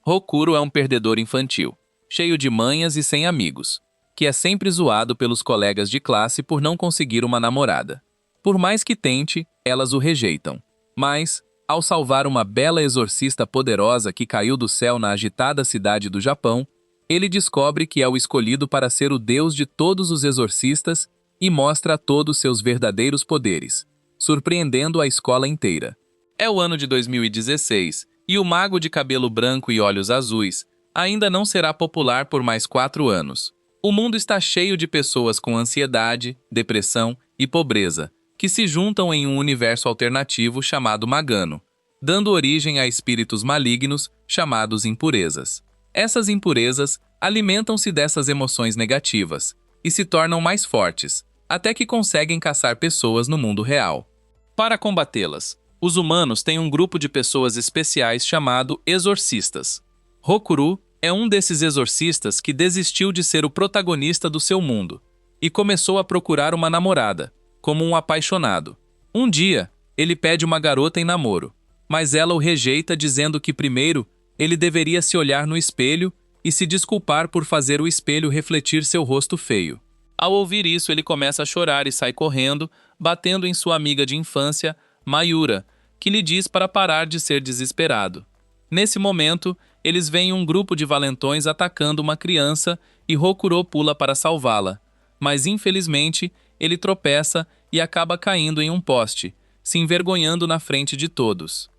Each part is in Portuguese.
Hokuro é um perdedor infantil, cheio de manhas e sem amigos, que é sempre zoado pelos colegas de classe por não conseguir uma namorada. Por mais que tente, elas o rejeitam. Mas, ao salvar uma bela exorcista poderosa que caiu do céu na agitada cidade do Japão, ele descobre que é o escolhido para ser o deus de todos os exorcistas e mostra a todos seus verdadeiros poderes, surpreendendo a escola inteira. É o ano de 2016, e o mago de cabelo branco e olhos azuis ainda não será popular por mais 4 anos. O mundo está cheio de pessoas com ansiedade, depressão e pobreza, que se juntam em um universo alternativo chamado Magano, dando origem a espíritos malignos chamados impurezas. Essas impurezas alimentam-se dessas emoções negativas e se tornam mais fortes, até que conseguem caçar pessoas no mundo real. Para combatê-las, os humanos têm um grupo de pessoas especiais chamado exorcistas. Hokuro é um desses exorcistas que desistiu de ser o protagonista do seu mundo e começou a procurar uma namorada, como um apaixonado. Um dia, ele pede uma garota em namoro, mas ela o rejeita dizendo que primeiro ele deveria se olhar no espelho e se desculpar por fazer o espelho refletir seu rosto feio. Ao ouvir isso, ele começa a chorar e sai correndo, batendo em sua amiga de infância, Mayura, que lhe diz para parar de ser desesperado. Nesse momento, eles veem um grupo de valentões atacando uma criança e Hokuro pula para salvá-la, mas infelizmente ele tropeça e acaba caindo em um poste, se envergonhando na frente de todos.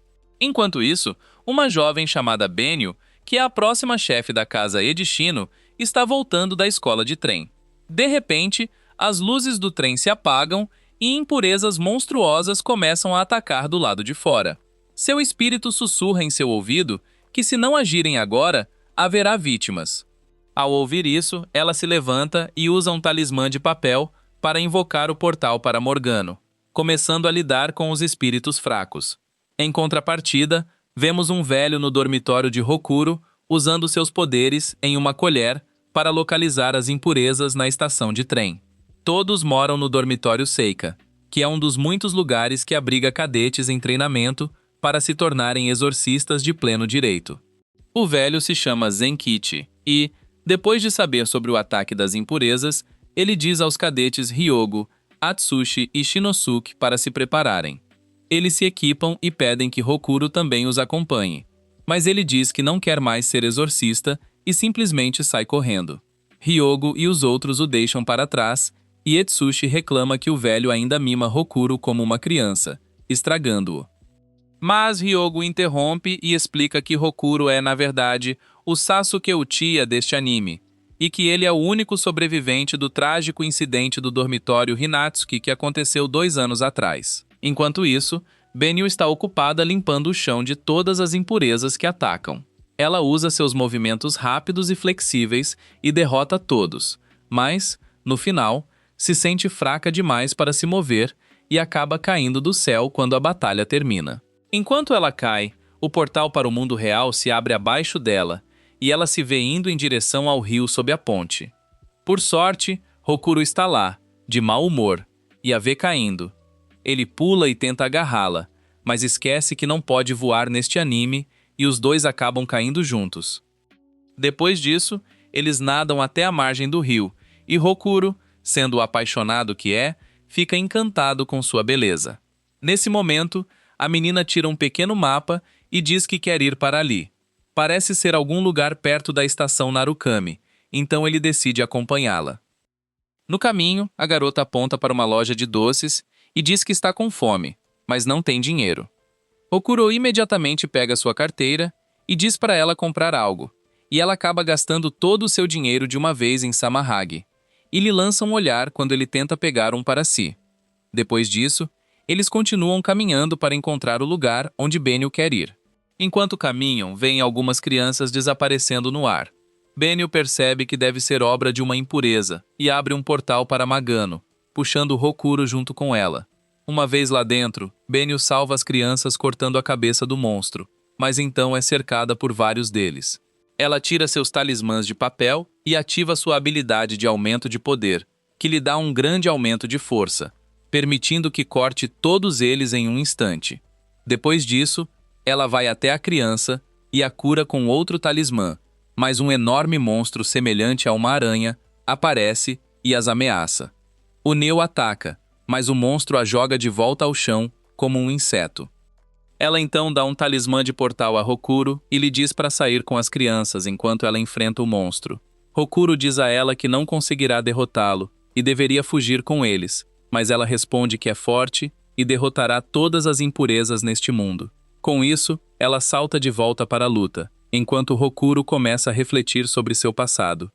Enquanto isso, uma jovem chamada Benio, que é a próxima chefe da casa Edishino, está voltando da escola de trem. De repente, as luzes do trem se apagam e impurezas monstruosas começam a atacar do lado de fora. Seu espírito sussurra em seu ouvido que se não agirem agora, haverá vítimas. Ao ouvir isso, ela se levanta e usa um talismã de papel para invocar o portal para Morgano, começando a lidar com os espíritos fracos. Em contrapartida, vemos um velho no dormitório de Hokuro usando seus poderes em uma colher para localizar as impurezas na estação de trem. Todos moram no dormitório Seika, que é um dos muitos lugares que abriga cadetes em treinamento para se tornarem exorcistas de pleno direito. O velho se chama Zenkichi e, depois de saber sobre o ataque das impurezas, ele diz aos cadetes Ryogo, Atsushi e Shinosuke para se prepararem. Eles se equipam e pedem que Hokuro também os acompanhe, mas ele diz que não quer mais ser exorcista e simplesmente sai correndo. Ryogo e os outros o deixam para trás e Etsushi reclama que o velho ainda mima Hokuro como uma criança, estragando-o. Mas Ryogo interrompe e explica que Hokuro é, na verdade, o Sasuke Uchiha deste anime, e que ele é o único sobrevivente do trágico incidente do dormitório Hinatsuki que aconteceu 2 anos atrás. Enquanto isso, Benio está ocupada limpando o chão de todas as impurezas que atacam. Ela usa seus movimentos rápidos e flexíveis e derrota todos, mas, no final, se sente fraca demais para se mover e acaba caindo do céu quando a batalha termina. Enquanto ela cai, o portal para o mundo real se abre abaixo dela e ela se vê indo em direção ao rio sob a ponte. Por sorte, Hokuro está lá, de mau humor, e a vê caindo. Ele pula e tenta agarrá-la, mas esquece que não pode voar neste anime e os dois acabam caindo juntos. Depois disso, eles nadam até a margem do rio e Hokuro, sendo o apaixonado que é, fica encantado com sua beleza. Nesse momento, a menina tira um pequeno mapa e diz que quer ir para ali. Parece ser algum lugar perto da estação Narukami, então ele decide acompanhá-la. No caminho, a garota aponta para uma loja de doces e diz que está com fome, mas não tem dinheiro. Hokuro imediatamente pega sua carteira e diz para ela comprar algo, e ela acaba gastando todo o seu dinheiro de uma vez em Samahagi, e lhe lança um olhar quando ele tenta pegar um para si. Depois disso, eles continuam caminhando para encontrar o lugar onde Benio quer ir. Enquanto caminham, veem algumas crianças desaparecendo no ar. Benio percebe que deve ser obra de uma impureza e abre um portal para Magano, puxando Hokuro junto com ela. Uma vez lá dentro, Benio salva as crianças cortando a cabeça do monstro, mas então é cercada por vários deles. Ela tira seus talismãs de papel e ativa sua habilidade de aumento de poder, que lhe dá um grande aumento de força, permitindo que corte todos eles em um instante. Depois disso, ela vai até a criança, e a cura com outro talismã, mas um enorme monstro semelhante a uma aranha aparece e as ameaça. O Neo ataca, mas o monstro a joga de volta ao chão como um inseto. Ela então dá um talismã de portal a Hokuro e lhe diz para sair com as crianças enquanto ela enfrenta o monstro. Hokuro diz a ela que não conseguirá derrotá-lo e deveria fugir com eles, mas ela responde que é forte e derrotará todas as impurezas neste mundo. Com isso, ela salta de volta para a luta, enquanto Hokuro começa a refletir sobre seu passado.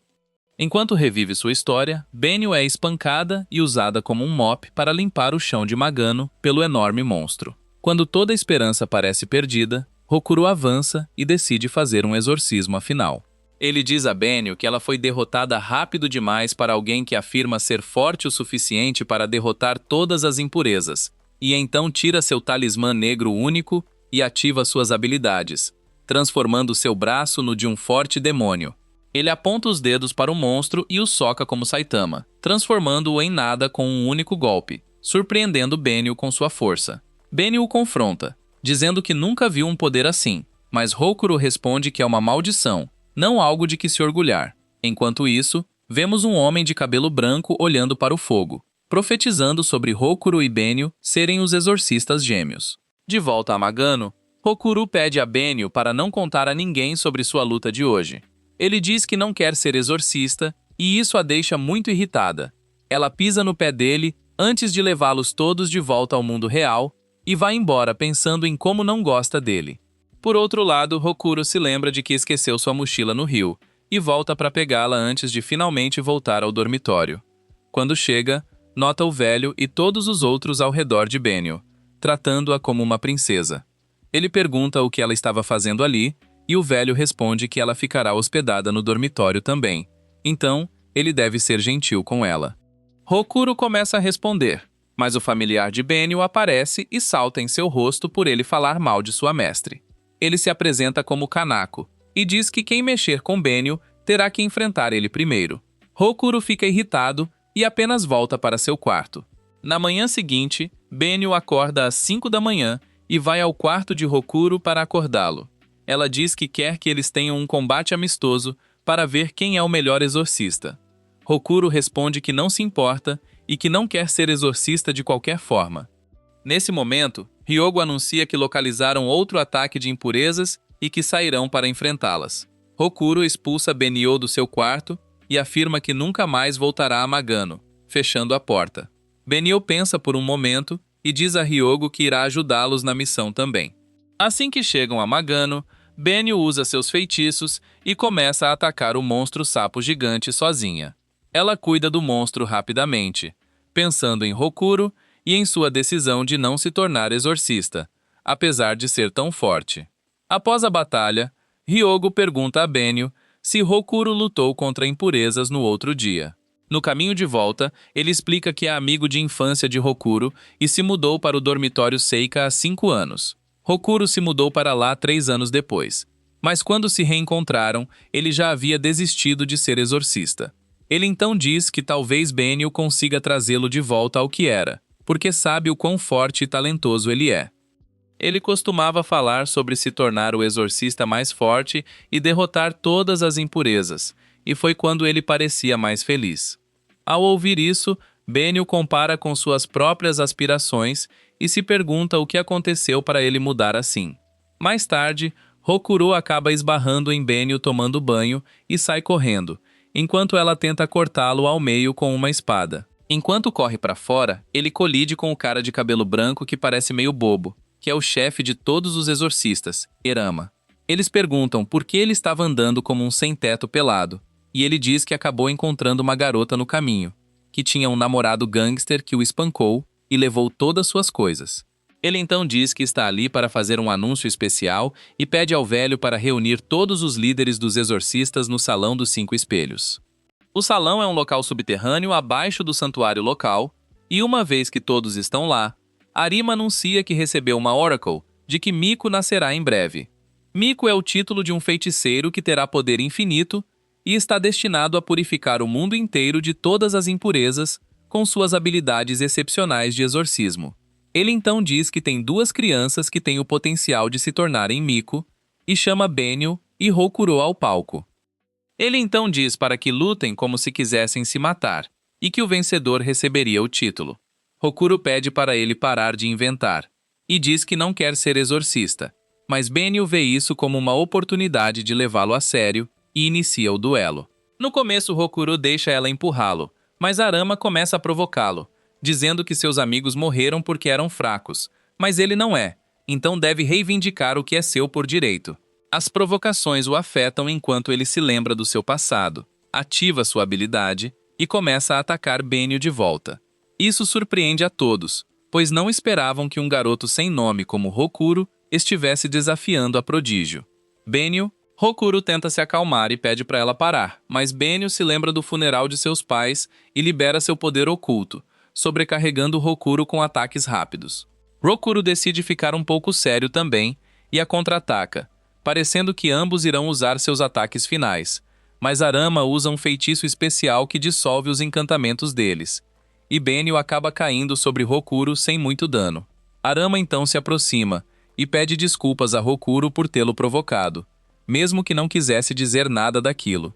Enquanto revive sua história, Benio é espancada e usada como um mop para limpar o chão de Magano pelo enorme monstro. Quando toda a esperança parece perdida, Hokuro avança e decide fazer um exorcismo afinal. Ele diz a Benio que ela foi derrotada rápido demais para alguém que afirma ser forte o suficiente para derrotar todas as impurezas, e então tira seu talismã negro único e ativa suas habilidades, transformando seu braço no de um forte demônio. Ele aponta os dedos para o monstro e o soca como Saitama, transformando-o em nada com um único golpe, surpreendendo Benio com sua força. Benio o confronta, dizendo que nunca viu um poder assim, mas Hokuro responde que é uma maldição, não algo de que se orgulhar. Enquanto isso, vemos um homem de cabelo branco olhando para o fogo, profetizando sobre Hokuro e Benio serem os exorcistas gêmeos. De volta a Magano, Hokuro pede a Benio para não contar a ninguém sobre sua luta de hoje. Ele diz que não quer ser exorcista e isso a deixa muito irritada. Ela pisa no pé dele antes de levá-los todos de volta ao mundo real e vai embora pensando em como não gosta dele. Por outro lado, Hokuro se lembra de que esqueceu sua mochila no rio e volta para pegá-la antes de finalmente voltar ao dormitório. Quando chega, nota o velho e todos os outros ao redor de Benio, tratando-a como uma princesa. Ele pergunta o que ela estava fazendo ali e o velho responde que ela ficará hospedada no dormitório também. Então, ele deve ser gentil com ela. Hokuro começa a responder, mas o familiar de Benio aparece e salta em seu rosto por ele falar mal de sua mestre. Ele se apresenta como Kanako e diz que quem mexer com Benio terá que enfrentar ele primeiro. Hokuro fica irritado e apenas volta para seu quarto. Na manhã seguinte, Benio acorda às 5 da manhã e vai ao quarto de Hokuro para acordá-lo. Ela diz que quer que eles tenham um combate amistoso para ver quem é o melhor exorcista. Hokuro responde que não se importa e que não quer ser exorcista de qualquer forma. Nesse momento, Hyogo anuncia que localizaram outro ataque de impurezas e que sairão para enfrentá-las. Hokuro expulsa Benio do seu quarto e afirma que nunca mais voltará a Magano, fechando a porta. Benio pensa por um momento e diz a Hyogo que irá ajudá-los na missão também. Assim que chegam a Magano, Benio usa seus feitiços e começa a atacar o monstro sapo gigante sozinha. Ela cuida do monstro rapidamente, pensando em Hokuro e em sua decisão de não se tornar exorcista, apesar de ser tão forte. Após a batalha, Hyogo pergunta a Benio se Hokuro lutou contra impurezas no outro dia. No caminho de volta, ele explica que é amigo de infância de Hokuro e se mudou para o dormitório Seika há 5 anos. Hokuro se mudou para lá 3 anos depois, mas quando se reencontraram, ele já havia desistido de ser exorcista. Ele então diz que talvez Benio consiga trazê-lo de volta ao que era, porque sabe o quão forte e talentoso ele é. Ele costumava falar sobre se tornar o exorcista mais forte e derrotar todas as impurezas, e foi quando ele parecia mais feliz. Ao ouvir isso, Benio compara com suas próprias aspirações e se pergunta o que aconteceu para ele mudar assim. Mais tarde, Hokuro acaba esbarrando em Benio tomando banho e sai correndo, enquanto ela tenta cortá-lo ao meio com uma espada. Enquanto corre para fora, ele colide com o cara de cabelo branco que parece meio bobo, que é o chefe de todos os exorcistas, Erama. Eles perguntam por que ele estava andando como um sem-teto pelado, e ele diz que acabou encontrando uma garota no caminho, que tinha um namorado gangster que o espancou e levou todas suas coisas. Ele então diz que está ali para fazer um anúncio especial e pede ao velho para reunir todos os líderes dos exorcistas no Salão dos 5 Espelhos. O salão é um local subterrâneo abaixo do santuário local, e uma vez que todos estão lá, Arima anuncia que recebeu uma Oracle de que Miko nascerá em breve. Miko é o título de um feiticeiro que terá poder infinito e está destinado a purificar o mundo inteiro de todas as impurezas com suas habilidades excepcionais de exorcismo. Ele então diz que tem 2 crianças que têm o potencial de se tornarem Miko e chama Benio e Hokuro ao palco. Ele então diz para que lutem como se quisessem se matar, e que o vencedor receberia o título. Hokuro pede para ele parar de inventar, e diz que não quer ser exorcista, mas Benio vê isso como uma oportunidade de levá-lo a sério e inicia o duelo. No começo, Hokuro deixa ela empurrá-lo, mas Arama começa a provocá-lo, dizendo que seus amigos morreram porque eram fracos, mas ele não é, então deve reivindicar o que é seu por direito. As provocações o afetam enquanto ele se lembra do seu passado, ativa sua habilidade e começa a atacar Benio de volta. Isso surpreende a todos, pois não esperavam que um garoto sem nome como Hokuro estivesse desafiando a prodígio. Benio, Hokuro tenta se acalmar e pede para ela parar, mas Benio se lembra do funeral de seus pais e libera seu poder oculto, sobrecarregando Hokuro com ataques rápidos. Hokuro decide ficar um pouco sério também e a contra-ataca, parecendo que ambos irão usar seus ataques finais, mas Arama usa um feitiço especial que dissolve os encantamentos deles, e Benio acaba caindo sobre Hokuro sem muito dano. Arama então se aproxima e pede desculpas a Hokuro por tê-lo provocado, mesmo que não quisesse dizer nada daquilo.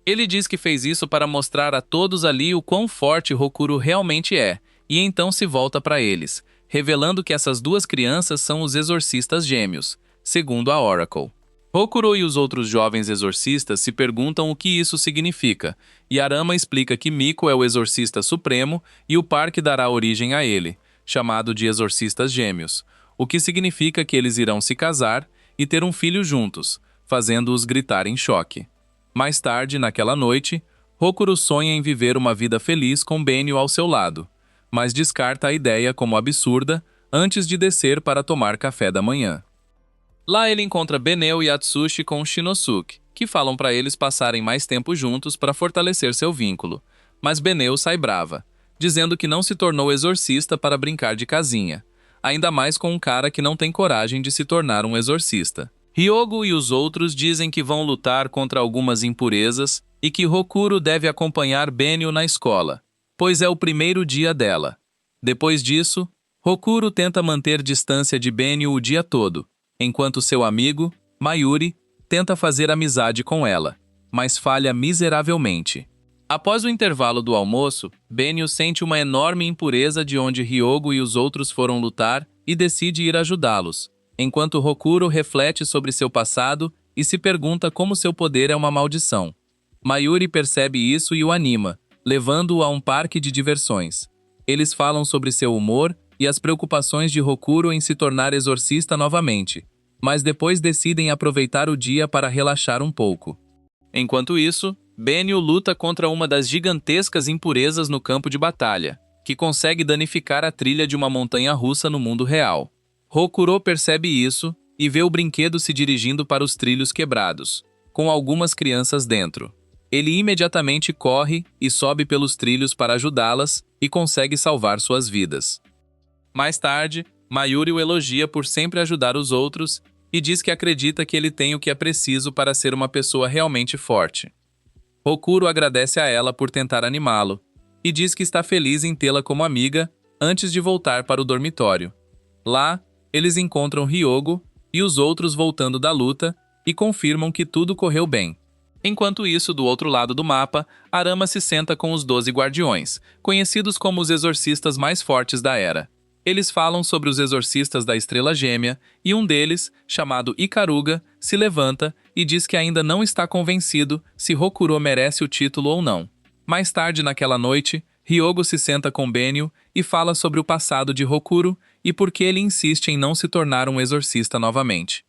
Ele diz que fez isso para mostrar a todos ali o quão forte Hokuro realmente é, e então se volta para eles, revelando que essas duas crianças são os exorcistas gêmeos, segundo a Oracle. Hokuro e os outros jovens exorcistas se perguntam o que isso significa, e Arama explica que Miko é o exorcista supremo e o par que dará origem a ele, chamado de exorcistas gêmeos, o que significa que eles irão se casar e ter um filho juntos, fazendo-os gritar em choque. Mais tarde, naquela noite, Hokuro sonha em viver uma vida feliz com Benio ao seu lado, mas descarta a ideia como absurda antes de descer para tomar café da manhã. Lá ele encontra Beneo e Atsushi com Shinosuke, que falam para eles passarem mais tempo juntos para fortalecer seu vínculo, mas Beneo sai brava, dizendo que não se tornou exorcista para brincar de casinha, ainda mais com um cara que não tem coragem de se tornar um exorcista. Hyogo e os outros dizem que vão lutar contra algumas impurezas e que Hokuro deve acompanhar Benio na escola, pois é o primeiro dia dela. Depois disso, Hokuro tenta manter distância de Benio o dia todo, enquanto seu amigo, Mayuri, tenta fazer amizade com ela, mas falha miseravelmente. Após o intervalo do almoço, Benio sente uma enorme impureza de onde Hyogo e os outros foram lutar e decide ir ajudá-los, enquanto Hokuro reflete sobre seu passado e se pergunta como seu poder é uma maldição. Mayuri percebe isso e o anima, levando-o a um parque de diversões. Eles falam sobre seu humor e as preocupações de Hokuro em se tornar exorcista novamente, mas depois decidem aproveitar o dia para relaxar um pouco. Enquanto isso, Benio luta contra uma das gigantescas impurezas no campo de batalha, que consegue danificar a trilha de uma montanha-russa no mundo real. Hokuro percebe isso e vê o brinquedo se dirigindo para os trilhos quebrados, com algumas crianças dentro. Ele imediatamente corre e sobe pelos trilhos para ajudá-las e consegue salvar suas vidas. Mais tarde, Mayuri o elogia por sempre ajudar os outros e diz que acredita que ele tem o que é preciso para ser uma pessoa realmente forte. Hokuro agradece a ela por tentar animá-lo e diz que está feliz em tê-la como amiga antes de voltar para o dormitório. Lá, eles encontram Hyogo e os outros voltando da luta e confirmam que tudo correu bem. Enquanto isso, do outro lado do mapa, Arama se senta com os 12 guardiões, conhecidos como os exorcistas mais fortes da era. Eles falam sobre os exorcistas da Estrela Gêmea e um deles, chamado Ikaruga, se levanta e diz que ainda não está convencido se Hokuro merece o título ou não. Mais tarde naquela noite, Hyogo se senta com Benio e fala sobre o passado de Hokuro e por que ele insiste em não se tornar um exorcista novamente.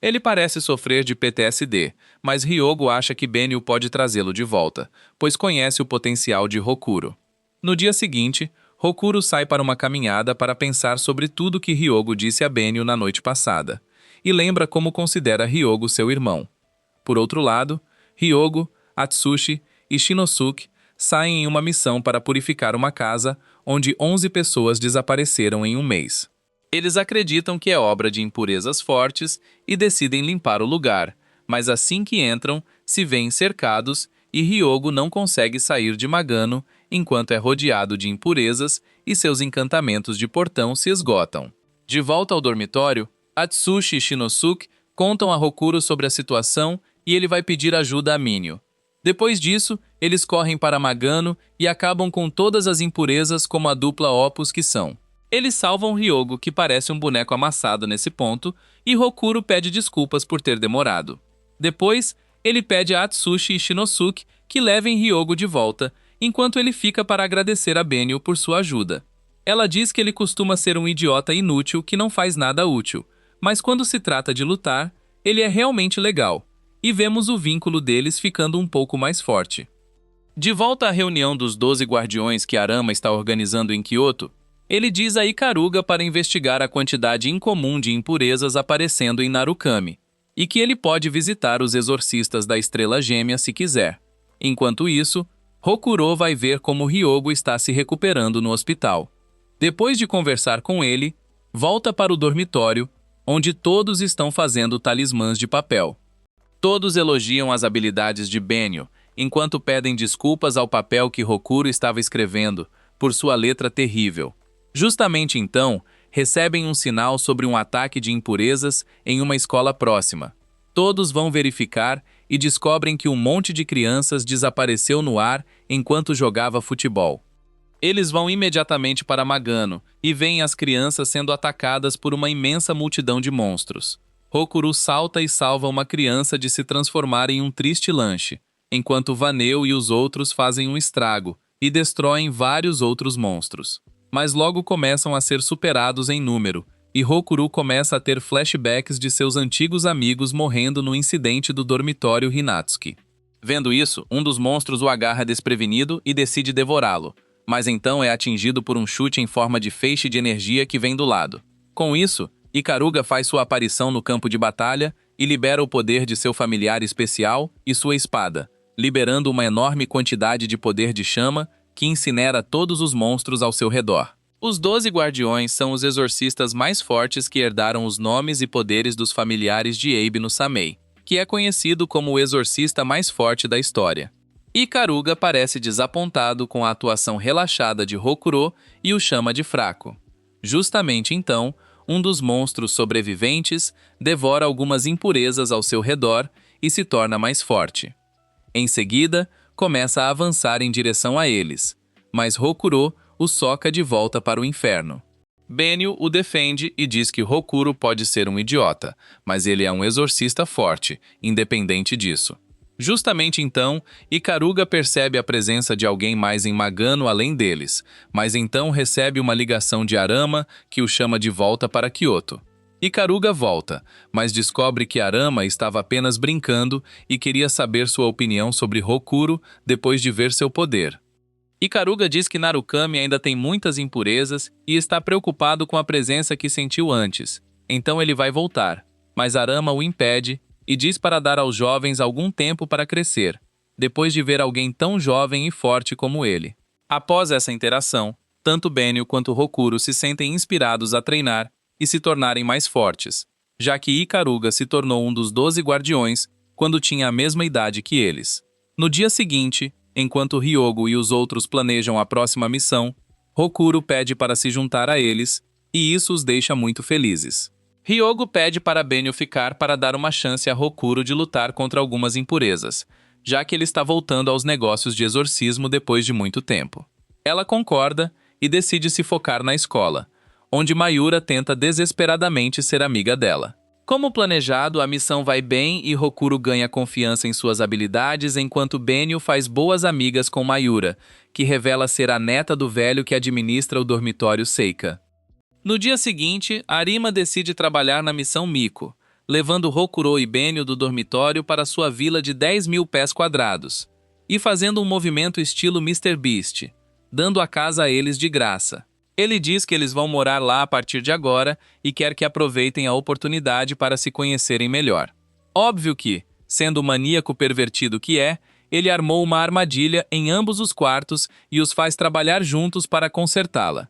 Ele parece sofrer de PTSD, mas Hyogo acha que Benio pode trazê-lo de volta, pois conhece o potencial de Hokuro. No dia seguinte, Hokuro sai para uma caminhada para pensar sobre tudo que Hyogo disse a Benio na noite passada, e lembra como considera Hyogo seu irmão. Por outro lado, Hyogo, Atsushi e Shinosuke saem em uma missão para purificar uma casa onde 11 pessoas desapareceram em um mês. Eles acreditam que é obra de impurezas fortes e decidem limpar o lugar, mas assim que entram, se veem cercados e Hyogo não consegue sair de Magano enquanto é rodeado de impurezas e seus encantamentos de portão se esgotam. De volta ao dormitório, Atsushi e Shinosuke Contam a Hokuro sobre a situação e ele vai pedir ajuda a Minho. Depois disso, eles correm para Magano e acabam com todas as impurezas como a dupla Opus que são. Eles salvam Ryogo, que parece um boneco amassado nesse ponto, e Hokuro pede desculpas por ter demorado. Depois, ele pede a Atsushi e Shinosuke que levem Ryogo de volta, enquanto ele fica para agradecer a Benio por sua ajuda. Ela diz que ele costuma ser um idiota inútil que não faz nada útil, mas quando se trata de lutar, ele é realmente legal, e vemos o vínculo deles ficando um pouco mais forte. De volta à reunião dos 12 guardiões que Arama está organizando em Kyoto, ele diz a Ikaruga para investigar a quantidade incomum de impurezas aparecendo em Narukami, e que ele pode visitar os exorcistas da Estrela Gêmea se quiser. Enquanto isso, Hokuro vai ver como Ryogo está se recuperando no hospital. Depois de conversar com ele, volta para o dormitório, onde todos estão fazendo talismãs de papel. Todos elogiam as habilidades de Benio, enquanto pedem desculpas ao papel que Hokuro estava escrevendo, por sua letra terrível. Justamente então, recebem um sinal sobre um ataque de impurezas em uma escola próxima. Todos vão verificar e descobrem que um monte de crianças desapareceu no ar enquanto jogava futebol. Eles vão imediatamente para Magano e veem as crianças sendo atacadas por uma imensa multidão de monstros. Hokuro salta e salva uma criança de se transformar em um triste lanche, enquanto Vaneu e os outros fazem um estrago e destroem vários outros monstros. Mas logo começam a ser superados em número, e Hokuro começa a ter flashbacks de seus antigos amigos morrendo no incidente do dormitório Hinatsuki. Vendo isso, um dos monstros o agarra desprevenido e decide devorá-lo, mas então é atingido por um chute em forma de feixe de energia que vem do lado. Com isso, Ikaruga faz sua aparição no campo de batalha e libera o poder de seu familiar especial e sua espada, liberando uma enorme quantidade de poder de chama que incinera todos os monstros ao seu redor. Os 12 guardiões são os exorcistas mais fortes que herdaram os nomes e poderes dos familiares de Abe no Samei, que é conhecido como o exorcista mais forte da história. Ikaruga parece desapontado com a atuação relaxada de Hokuro e o chama de fraco. Justamente então, um dos monstros sobreviventes devora algumas impurezas ao seu redor e se torna mais forte. Em seguida, começa a avançar em direção a eles, mas Hokuro o soca de volta para o inferno. Benio o defende e diz que Hokuro pode ser um idiota, mas ele é um exorcista forte, independente disso. Justamente então, Ikaruga percebe a presença de alguém mais em Magano além deles, mas então recebe uma ligação de Arama que o chama de volta para Kyoto. Ikaruga volta, mas descobre que Arama estava apenas brincando e queria saber sua opinião sobre Hokuro depois de ver seu poder. Ikaruga diz que Narukami ainda tem muitas impurezas e está preocupado com a presença que sentiu antes, então ele vai voltar, mas Arama o impede e diz para dar aos jovens algum tempo para crescer, depois de ver alguém tão jovem e forte como ele. Após essa interação, tanto Benio quanto Hokuro se sentem inspirados a treinar e se tornarem mais fortes, já que Ikaruga se tornou um dos 12 guardiões quando tinha a mesma idade que eles. No dia seguinte, enquanto Ryogo e os outros planejam a próxima missão, Hokuro pede para se juntar a eles, e isso os deixa muito felizes. Ryogo pede para Benio ficar para dar uma chance a Hokuro de lutar contra algumas impurezas, já que ele está voltando aos negócios de exorcismo depois de muito tempo. Ela concorda e decide se focar na escola, onde Mayura tenta desesperadamente ser amiga dela. Como planejado, a missão vai bem e Hokuro ganha confiança em suas habilidades enquanto Benio faz boas amigas com Mayura, que revela ser a neta do velho que administra o dormitório Seika. No dia seguinte, Arima decide trabalhar na missão Miko, levando Hokuro e Benio do dormitório para sua vila de 10.000 pés quadrados, e fazendo um movimento estilo Mr. Beast, dando a casa a eles de graça. Ele diz que eles vão morar lá a partir de agora e quer que aproveitem a oportunidade para se conhecerem melhor. Óbvio que, sendo o maníaco pervertido que é, ele armou uma armadilha em ambos os quartos e os faz trabalhar juntos para consertá-la.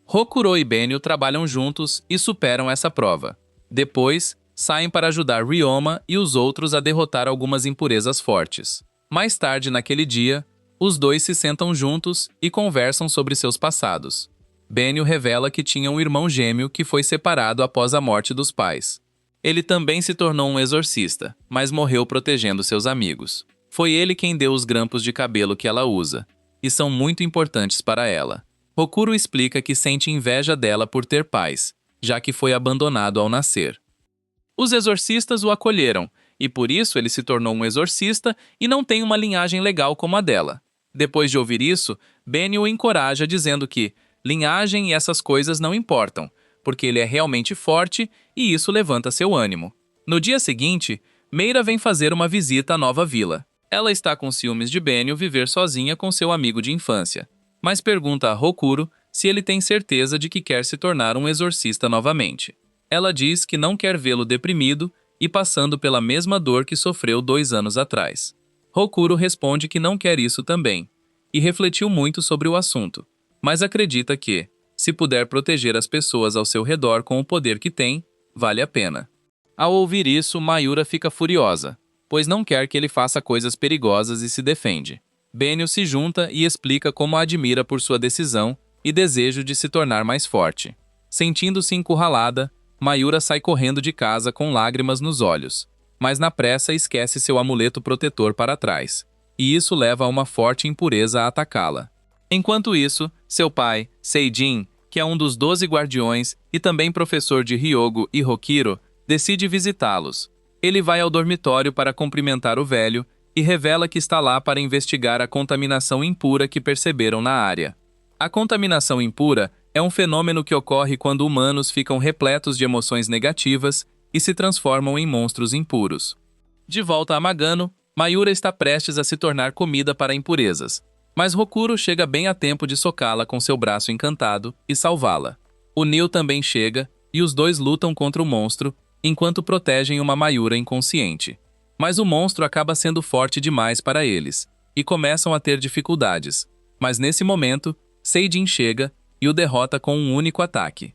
Hokuro e Benio trabalham juntos e superam essa prova. Depois, saem para ajudar Ryoma e os outros a derrotar algumas impurezas fortes. Mais tarde naquele dia, os dois se sentam juntos e conversam sobre seus passados. Benio revela que tinha um irmão gêmeo que foi separado após a morte dos pais. Ele também se tornou um exorcista, mas morreu protegendo seus amigos. Foi ele quem deu os grampos de cabelo que ela usa, e são muito importantes para ela. Hokuro explica que sente inveja dela por ter pais, já que foi abandonado ao nascer. Os exorcistas o acolheram, e por isso ele se tornou um exorcista e não tem uma linhagem legal como a dela. Depois de ouvir isso, Benny o encoraja dizendo que linhagem e essas coisas não importam, porque ele é realmente forte e isso levanta seu ânimo. No dia seguinte, Meira vem fazer uma visita à nova vila. Ela está com ciúmes de Benny viver sozinha com seu amigo de infância, mas pergunta a Hokuro se ele tem certeza de que quer se tornar um exorcista novamente. Ela diz que não quer vê-lo deprimido e passando pela mesma dor que sofreu 2 anos atrás. Hokuro responde que não quer isso também, e refletiu muito sobre o assunto, mas acredita que, se puder proteger as pessoas ao seu redor com o poder que tem, vale a pena. Ao ouvir isso, Mayura fica furiosa, pois não quer que ele faça coisas perigosas e se defende. Benio se junta e explica como a admira por sua decisão e desejo de se tornar mais forte. Sentindo-se encurralada, Mayura sai correndo de casa com lágrimas nos olhos, mas na pressa esquece seu amuleto protetor para trás, e isso leva a uma forte impureza a atacá-la. Enquanto isso, seu pai, Seijin, que é um dos 12 guardiões e também professor de Hyogo e Hokiro, decide visitá-los. Ele vai ao dormitório para cumprimentar o velho e revela que está lá para investigar a contaminação impura que perceberam na área. A contaminação impura é um fenômeno que ocorre quando humanos ficam repletos de emoções negativas e se transformam em monstros impuros. De volta a Magano, Mayura está prestes a se tornar comida para impurezas, mas Hokuro chega bem a tempo de socá-la com seu braço encantado e salvá-la. O Neil também chega e os dois lutam contra o monstro enquanto protegem uma Mayura inconsciente. Mas o monstro acaba sendo forte demais para eles e começam a ter dificuldades. Mas nesse momento, Seijin chega e o derrota com um único ataque.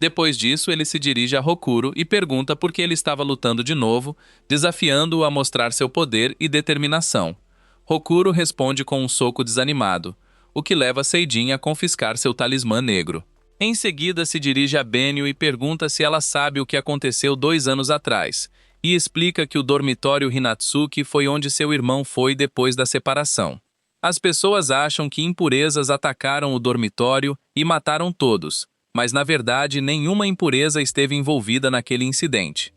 Depois disso, ele se dirige a Hokuro e pergunta por que ele estava lutando de novo, desafiando-o a mostrar seu poder e determinação. Hokuro responde com um soco desanimado, o que leva Seijin a confiscar seu talismã negro. Em seguida, se dirige a Benio e pergunta se ela sabe o que aconteceu 2 anos atrás, e explica que o dormitório Hinatsuki foi onde seu irmão foi depois da separação. As pessoas acham que impurezas atacaram o dormitório e mataram todos, mas na verdade nenhuma impureza esteve envolvida naquele incidente.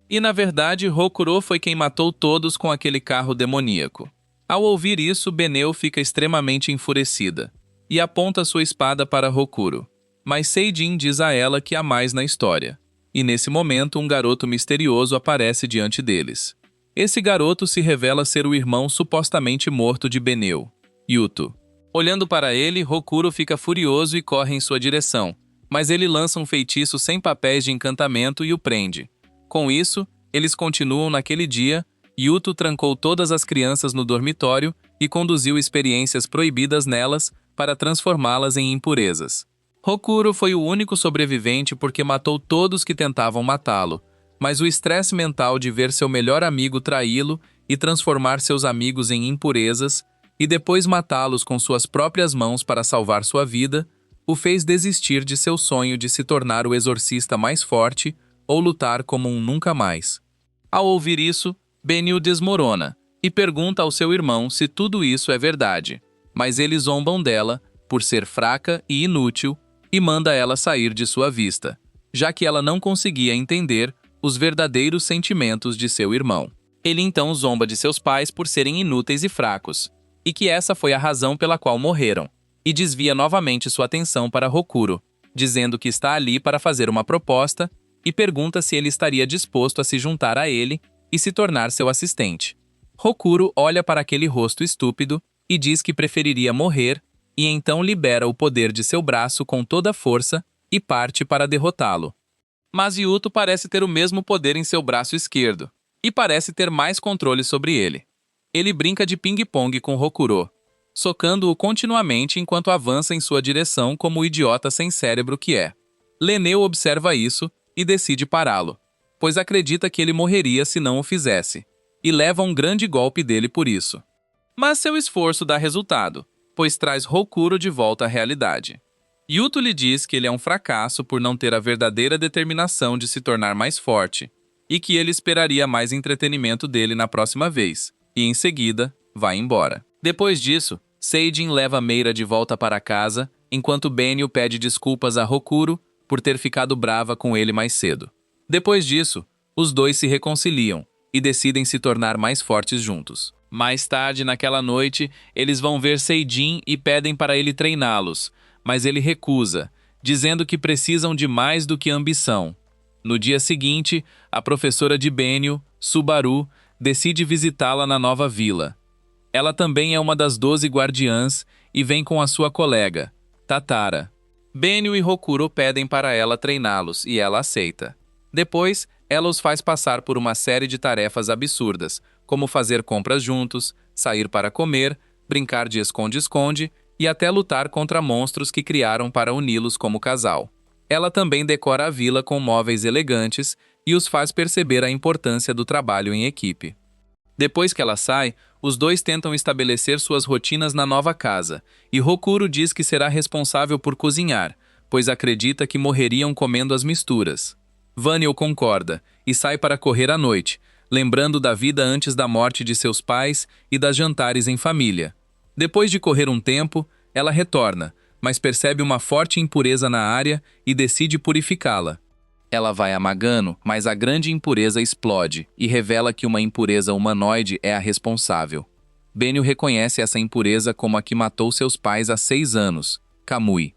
E na verdade, Hokuro foi quem matou todos com aquele carro demoníaco. Ao ouvir isso, Beneo fica extremamente enfurecida e aponta sua espada para Hokuro. Mas Seijin diz a ela que há mais na história. E nesse momento, um garoto misterioso aparece diante deles. Esse garoto se revela ser o irmão supostamente morto de Beneo, Yuto. Olhando para ele, Hokuro fica furioso e corre em sua direção, mas ele lança um feitiço sem papéis de encantamento e o prende. Com isso, eles continuam naquele dia. Yuto trancou todas as crianças no dormitório e conduziu experiências proibidas nelas para transformá-las em impurezas. Hokuro foi o único sobrevivente porque matou todos que tentavam matá-lo, mas o estresse mental de ver seu melhor amigo traí-lo e transformar seus amigos em impurezas e depois matá-los com suas próprias mãos para salvar sua vida, o fez desistir de seu sonho de se tornar o exorcista mais forte ou lutar como um nunca mais. Ao ouvir isso, Benio desmorona e pergunta ao seu irmão se tudo isso é verdade, mas eles zombam dela por ser fraca e inútil e manda ela sair de sua vista, já que ela não conseguia entender os verdadeiros sentimentos de seu irmão. Ele então zomba de seus pais por serem inúteis e fracos, e que essa foi a razão pela qual morreram, e desvia novamente sua atenção para Hokuro, dizendo que está ali para fazer uma proposta e pergunta se ele estaria disposto a se juntar a ele e se tornar seu assistente. Hokuro olha para aquele rosto estúpido e diz que preferiria morrer e então libera o poder de seu braço com toda a força e parte para derrotá-lo. Mas Yuto parece ter o mesmo poder em seu braço esquerdo e parece ter mais controle sobre ele. Ele brinca de ping-pong com Hokuro, socando-o continuamente enquanto avança em sua direção como o idiota sem cérebro que é. Leneu observa isso e decide pará-lo, pois acredita que ele morreria se não o fizesse, e leva um grande golpe dele por isso. Mas seu esforço dá resultado, pois traz Hokuro de volta à realidade. Yuto lhe diz que ele é um fracasso por não ter a verdadeira determinação de se tornar mais forte, e que ele esperaria mais entretenimento dele na próxima vez, e em seguida, vai embora. Depois disso, Seijin leva Meira de volta para casa, enquanto Benio pede desculpas a Hokuro por ter ficado brava com ele mais cedo. Depois disso, os dois se reconciliam e decidem se tornar mais fortes juntos. Mais tarde, naquela noite, eles vão ver Seijin e pedem para ele treiná-los, mas ele recusa, dizendo que precisam de mais do que ambição. No dia seguinte, a professora de Benio, Subaru, decide visitá-la na nova vila. Ela também é uma das 12 guardiãs e vem com a sua colega, Tatara. Benio e Hokuro pedem para ela treiná-los e ela aceita. Depois, ela os faz passar por uma série de tarefas absurdas, como fazer compras juntos, sair para comer, brincar de esconde-esconde e até lutar contra monstros que criaram para uni-los como casal. Ela também decora a vila com móveis elegantes e os faz perceber a importância do trabalho em equipe. Depois que ela sai, os dois tentam estabelecer suas rotinas na nova casa, e Hokuro diz que será responsável por cozinhar, pois acredita que morreriam comendo as misturas. Vaniel concorda e sai para correr à noite, lembrando da vida antes da morte de seus pais e das jantares em família. Depois de correr um tempo, ela retorna, mas percebe uma forte impureza na área e decide purificá-la. Ela vai a Magano, mas a grande impureza explode e revela que uma impureza humanoide é a responsável. Benio reconhece essa impureza como a que matou seus pais há 6 anos, Kamui.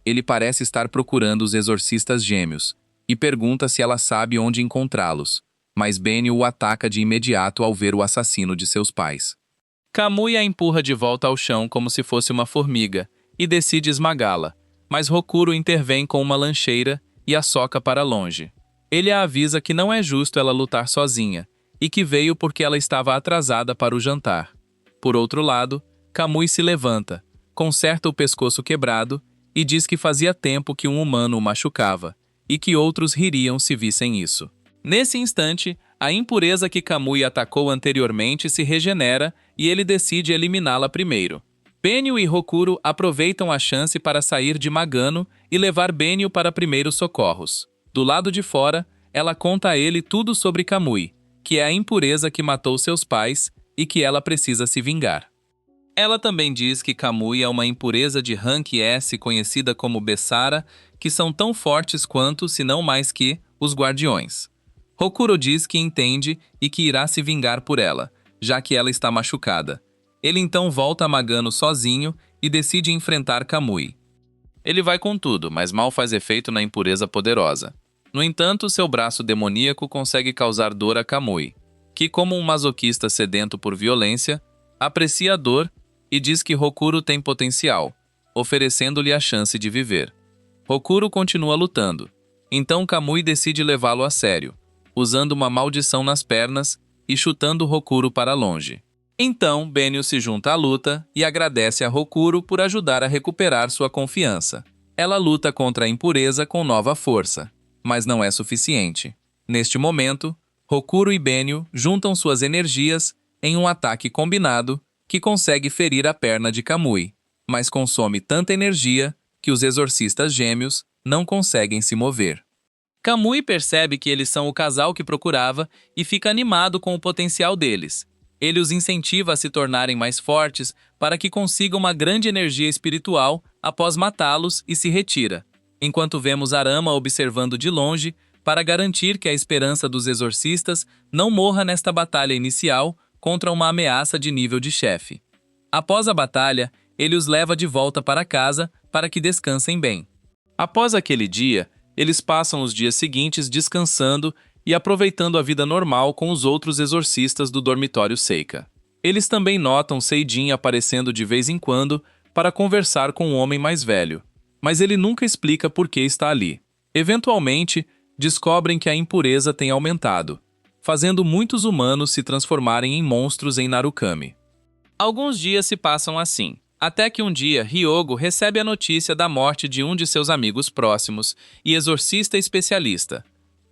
Ele parece estar procurando os exorcistas gêmeos e pergunta se ela sabe onde encontrá-los, mas Benio o ataca de imediato ao ver o assassino de seus pais. Kamui a empurra de volta ao chão como se fosse uma formiga e decide esmagá-la, mas Hokuro intervém com uma lancheira e a soca para longe. Ele a avisa que não é justo ela lutar sozinha e que veio porque ela estava atrasada para o jantar. Por outro lado, Kamui se levanta, conserta o pescoço quebrado e diz que fazia tempo que um humano o machucava e que outros ririam se vissem isso. Nesse instante, a impureza que Kamui atacou anteriormente se regenera e ele decide eliminá-la primeiro. Benio e Hokuro aproveitam a chance para sair de Magano e levar Benio para primeiros socorros. Do lado de fora, ela conta a ele tudo sobre Kamui, que é a impureza que matou seus pais e que ela precisa se vingar. Ela também diz que Kamui é uma impureza de rank S conhecida como Bessara, que são tão fortes quanto, se não mais que, os guardiões. Hokuro diz que entende e que irá se vingar por ela, já que ela está machucada. Ele então volta a Magano sozinho e decide enfrentar Kamui. Ele vai com tudo, mas mal faz efeito na impureza poderosa. No entanto, seu braço demoníaco consegue causar dor a Kamui, que, como um masoquista sedento por violência, aprecia a dor e diz que Hokuro tem potencial, oferecendo-lhe a chance de viver. Hokuro continua lutando, então Kamui decide levá-lo a sério, usando uma maldição nas pernas e chutando Hokuro para longe. Então, Benio se junta à luta e agradece a Hokuro por ajudar a recuperar sua confiança. Ela luta contra a impureza com nova força, mas não é suficiente. Neste momento, Hokuro e Benio juntam suas energias em um ataque combinado que consegue ferir a perna de Kamui, mas consome tanta energia que os exorcistas gêmeos não conseguem se mover. Kamui percebe que eles são o casal que procurava e fica animado com o potencial deles. Ele os incentiva a se tornarem mais fortes para que consigam uma grande energia espiritual após matá-los e se retira, enquanto vemos Arama observando de longe para garantir que a esperança dos exorcistas não morra nesta batalha inicial contra uma ameaça de nível de chefe. Após a batalha, ele os leva de volta para casa para que descansem bem. Após aquele dia, eles passam os dias seguintes descansando e aproveitando a vida normal com os outros exorcistas do dormitório Seika. Eles também notam Seijin aparecendo de vez em quando para conversar com um homem mais velho, mas ele nunca explica por que está ali. Eventualmente, descobrem que a impureza tem aumentado, fazendo muitos humanos se transformarem em monstros em Narukami. Alguns dias se passam assim, até que um dia Hyogo recebe a notícia da morte de um de seus amigos próximos e exorcista especialista,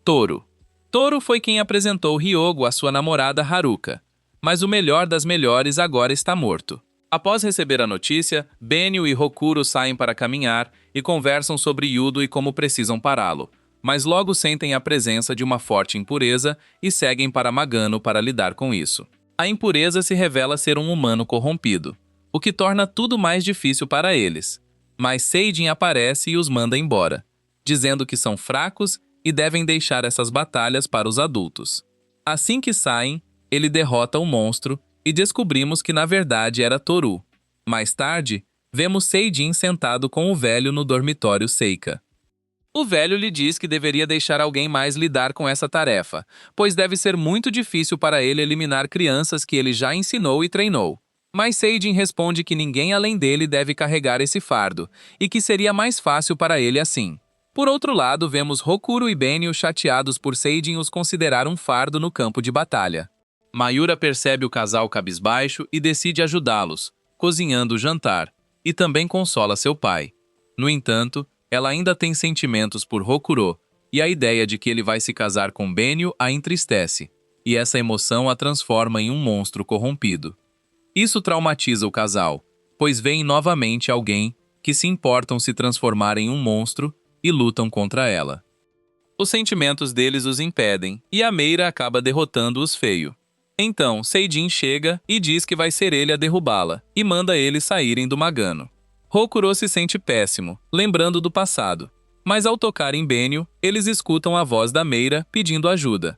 Toru. Toru foi quem apresentou Hyogo à sua namorada Haruka, mas o melhor das melhores agora está morto. Após receber a notícia, Benio e Hokuro saem para caminhar e conversam sobre Yudo e como precisam pará-lo. mas logo sentem a presença de uma forte impureza e seguem para Magano para lidar com isso. A impureza se revela ser um humano corrompido, o que torna tudo mais difícil para eles. Mas Seijin aparece e os manda embora, dizendo que são fracos e devem deixar essas batalhas para os adultos. Assim que saem, ele derrota o monstro e descobrimos que na verdade era Toru. Mais tarde, vemos Seijin sentado com o velho no dormitório Seika. O velho lhe diz que deveria deixar alguém mais lidar com essa tarefa, pois deve ser muito difícil para ele eliminar crianças que ele já ensinou e treinou. Mas Seijin responde que ninguém além dele deve carregar esse fardo, e que seria mais fácil para ele assim. Por outro lado, vemos Hokuro e Benio chateados por Seijin os considerar um fardo no campo de batalha. Mayura percebe o casal cabisbaixo e decide ajudá-los, cozinhando o jantar, e também consola seu pai. No entanto, ela ainda tem sentimentos por Hokuro, e a ideia de que ele vai se casar com Benio a entristece, e essa emoção a transforma em um monstro corrompido. Isso traumatiza o casal, pois veem novamente alguém que se importam se transformar em um monstro e lutam contra ela. Os sentimentos deles os impedem, e a Meira acaba derrotando-os feio. Então, Seijin chega e diz que vai ser ele a derrubá-la, e manda eles saírem do Magano. Hokuro se sente péssimo, lembrando do passado. Mas ao tocar em Benio, eles escutam a voz da Meira pedindo ajuda.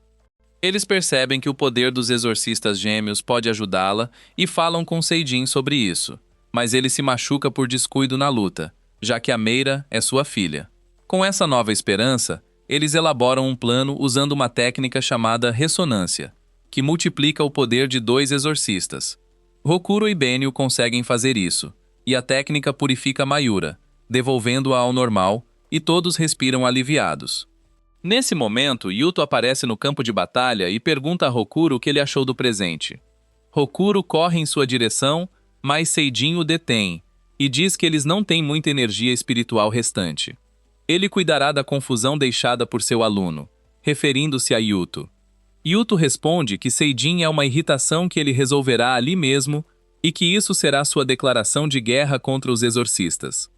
Eles percebem que o poder dos exorcistas gêmeos pode ajudá-la e falam com Seijin sobre isso. Mas ele se machuca por descuido na luta, já que a Meira é sua filha. Com essa nova esperança, eles elaboram um plano usando uma técnica chamada ressonância, que multiplica o poder de 2 exorcistas. Hokuro e Benio conseguem fazer isso, e a técnica purifica Mayura, devolvendo-a ao normal, e todos respiram aliviados. Nesse momento, Yuto aparece no campo de batalha e pergunta a Hokuro o que ele achou do presente. Hokuro corre em sua direção, mas Seijin o detém, e diz que eles não têm muita energia espiritual restante. Ele cuidará da confusão deixada por seu aluno, referindo-se a Yuto. Yuto responde que Seijin é uma irritação que ele resolverá ali mesmo e que isso será sua declaração de guerra contra os exorcistas.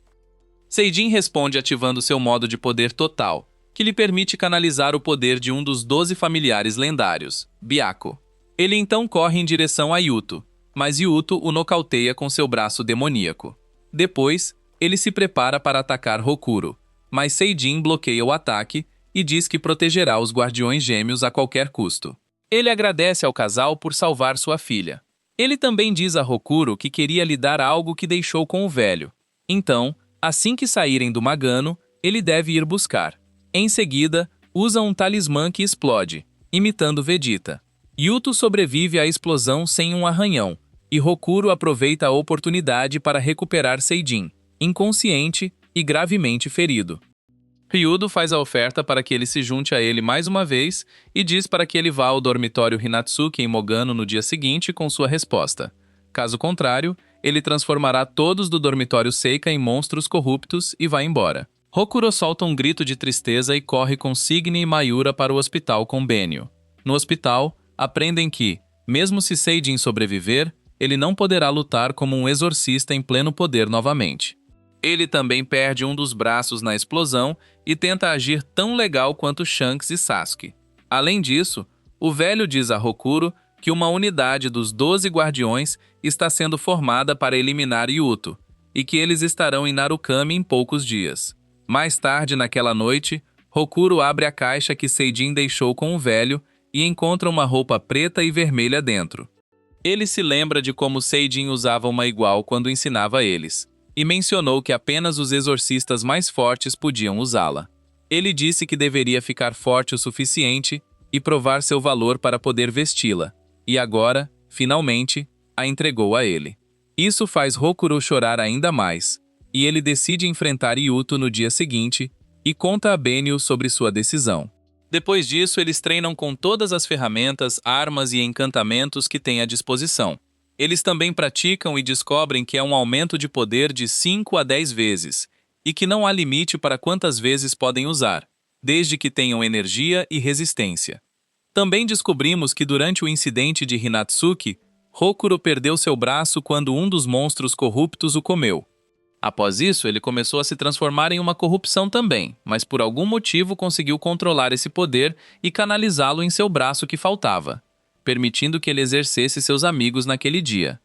Seijin responde ativando seu modo de poder total, que lhe permite canalizar o poder de um dos 12 familiares lendários, Byakko. Ele então corre em direção a Yuto, mas Yuto o nocauteia com seu braço demoníaco. Depois, ele se prepara para atacar Hokuro, mas Seijin bloqueia o ataque e diz que protegerá os guardiões gêmeos a qualquer custo. Ele agradece ao casal por salvar sua filha. Ele também diz a Hokuro que queria lhe dar algo que deixou com o velho. Então, assim que saírem do Magano, ele deve ir buscar. Em seguida, usa um talismã que explode, imitando Vegeta. Yuto sobrevive à explosão sem um arranhão, e Hokuro aproveita a oportunidade para recuperar Seijin, inconsciente e gravemente ferido. Ryudo faz a oferta para que ele se junte a ele mais uma vez e diz para que ele vá ao dormitório Hinatsuki em Mogano no dia seguinte com sua resposta. Caso contrário, ele transformará todos do dormitório Seika em monstros corruptos e vai embora. Hokuro solta um grito de tristeza e corre com Signy e Mayura para o hospital com Benio. No hospital, aprendem que, mesmo se Seijin sobreviver, ele não poderá lutar como um exorcista em pleno poder novamente. Ele também perde um dos braços na explosão e tenta agir tão legal quanto Shanks e Sasuke. Além disso, o velho diz a Hokuro que uma unidade dos 12 guardiões está sendo formada para eliminar Yuto, e que eles estarão em Narukami em poucos dias. Mais tarde naquela noite, Hokuro abre a caixa que Seijin deixou com o velho e encontra uma roupa preta e vermelha dentro. Ele se lembra de como Seijin usava uma igual quando ensinava eles, e mencionou que apenas os exorcistas mais fortes podiam usá-la. Ele disse que deveria ficar forte o suficiente e provar seu valor para poder vesti-la, e agora, finalmente, a entregou a ele. Isso faz Hokuro chorar ainda mais, e ele decide enfrentar Yuto no dia seguinte e conta a Benio sobre sua decisão. Depois disso, eles treinam com todas as ferramentas, armas e encantamentos que têm à disposição. Eles também praticam e descobrem que é um aumento de poder de 5 a 10 vezes, e que não há limite para quantas vezes podem usar, desde que tenham energia e resistência. Também descobrimos que durante o incidente de Hinatsuki, Hokuro perdeu seu braço quando um dos monstros corruptos o comeu. Após isso, ele começou a se transformar em uma corrupção também, mas por algum motivo conseguiu controlar esse poder e canalizá-lo em seu braço que faltava, permitindo que ele exercesse seus amigos naquele dia.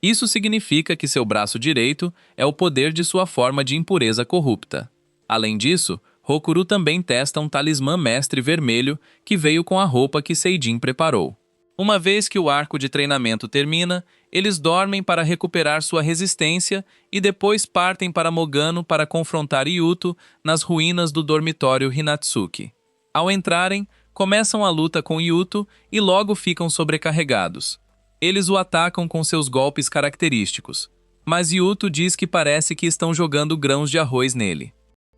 Isso significa que seu braço direito é o poder de sua forma de impureza corrupta. Além disso, Hokuro também testa um talismã mestre vermelho que veio com a roupa que Seijin preparou. Uma vez que o arco de treinamento termina, eles dormem para recuperar sua resistência e depois partem para Mogano para confrontar Yuto nas ruínas do dormitório Hinatsuki. Ao entrarem, começam a luta com Yuto e logo ficam sobrecarregados. Eles o atacam com seus golpes característicos, mas Yuto diz que parece que estão jogando grãos de arroz nele.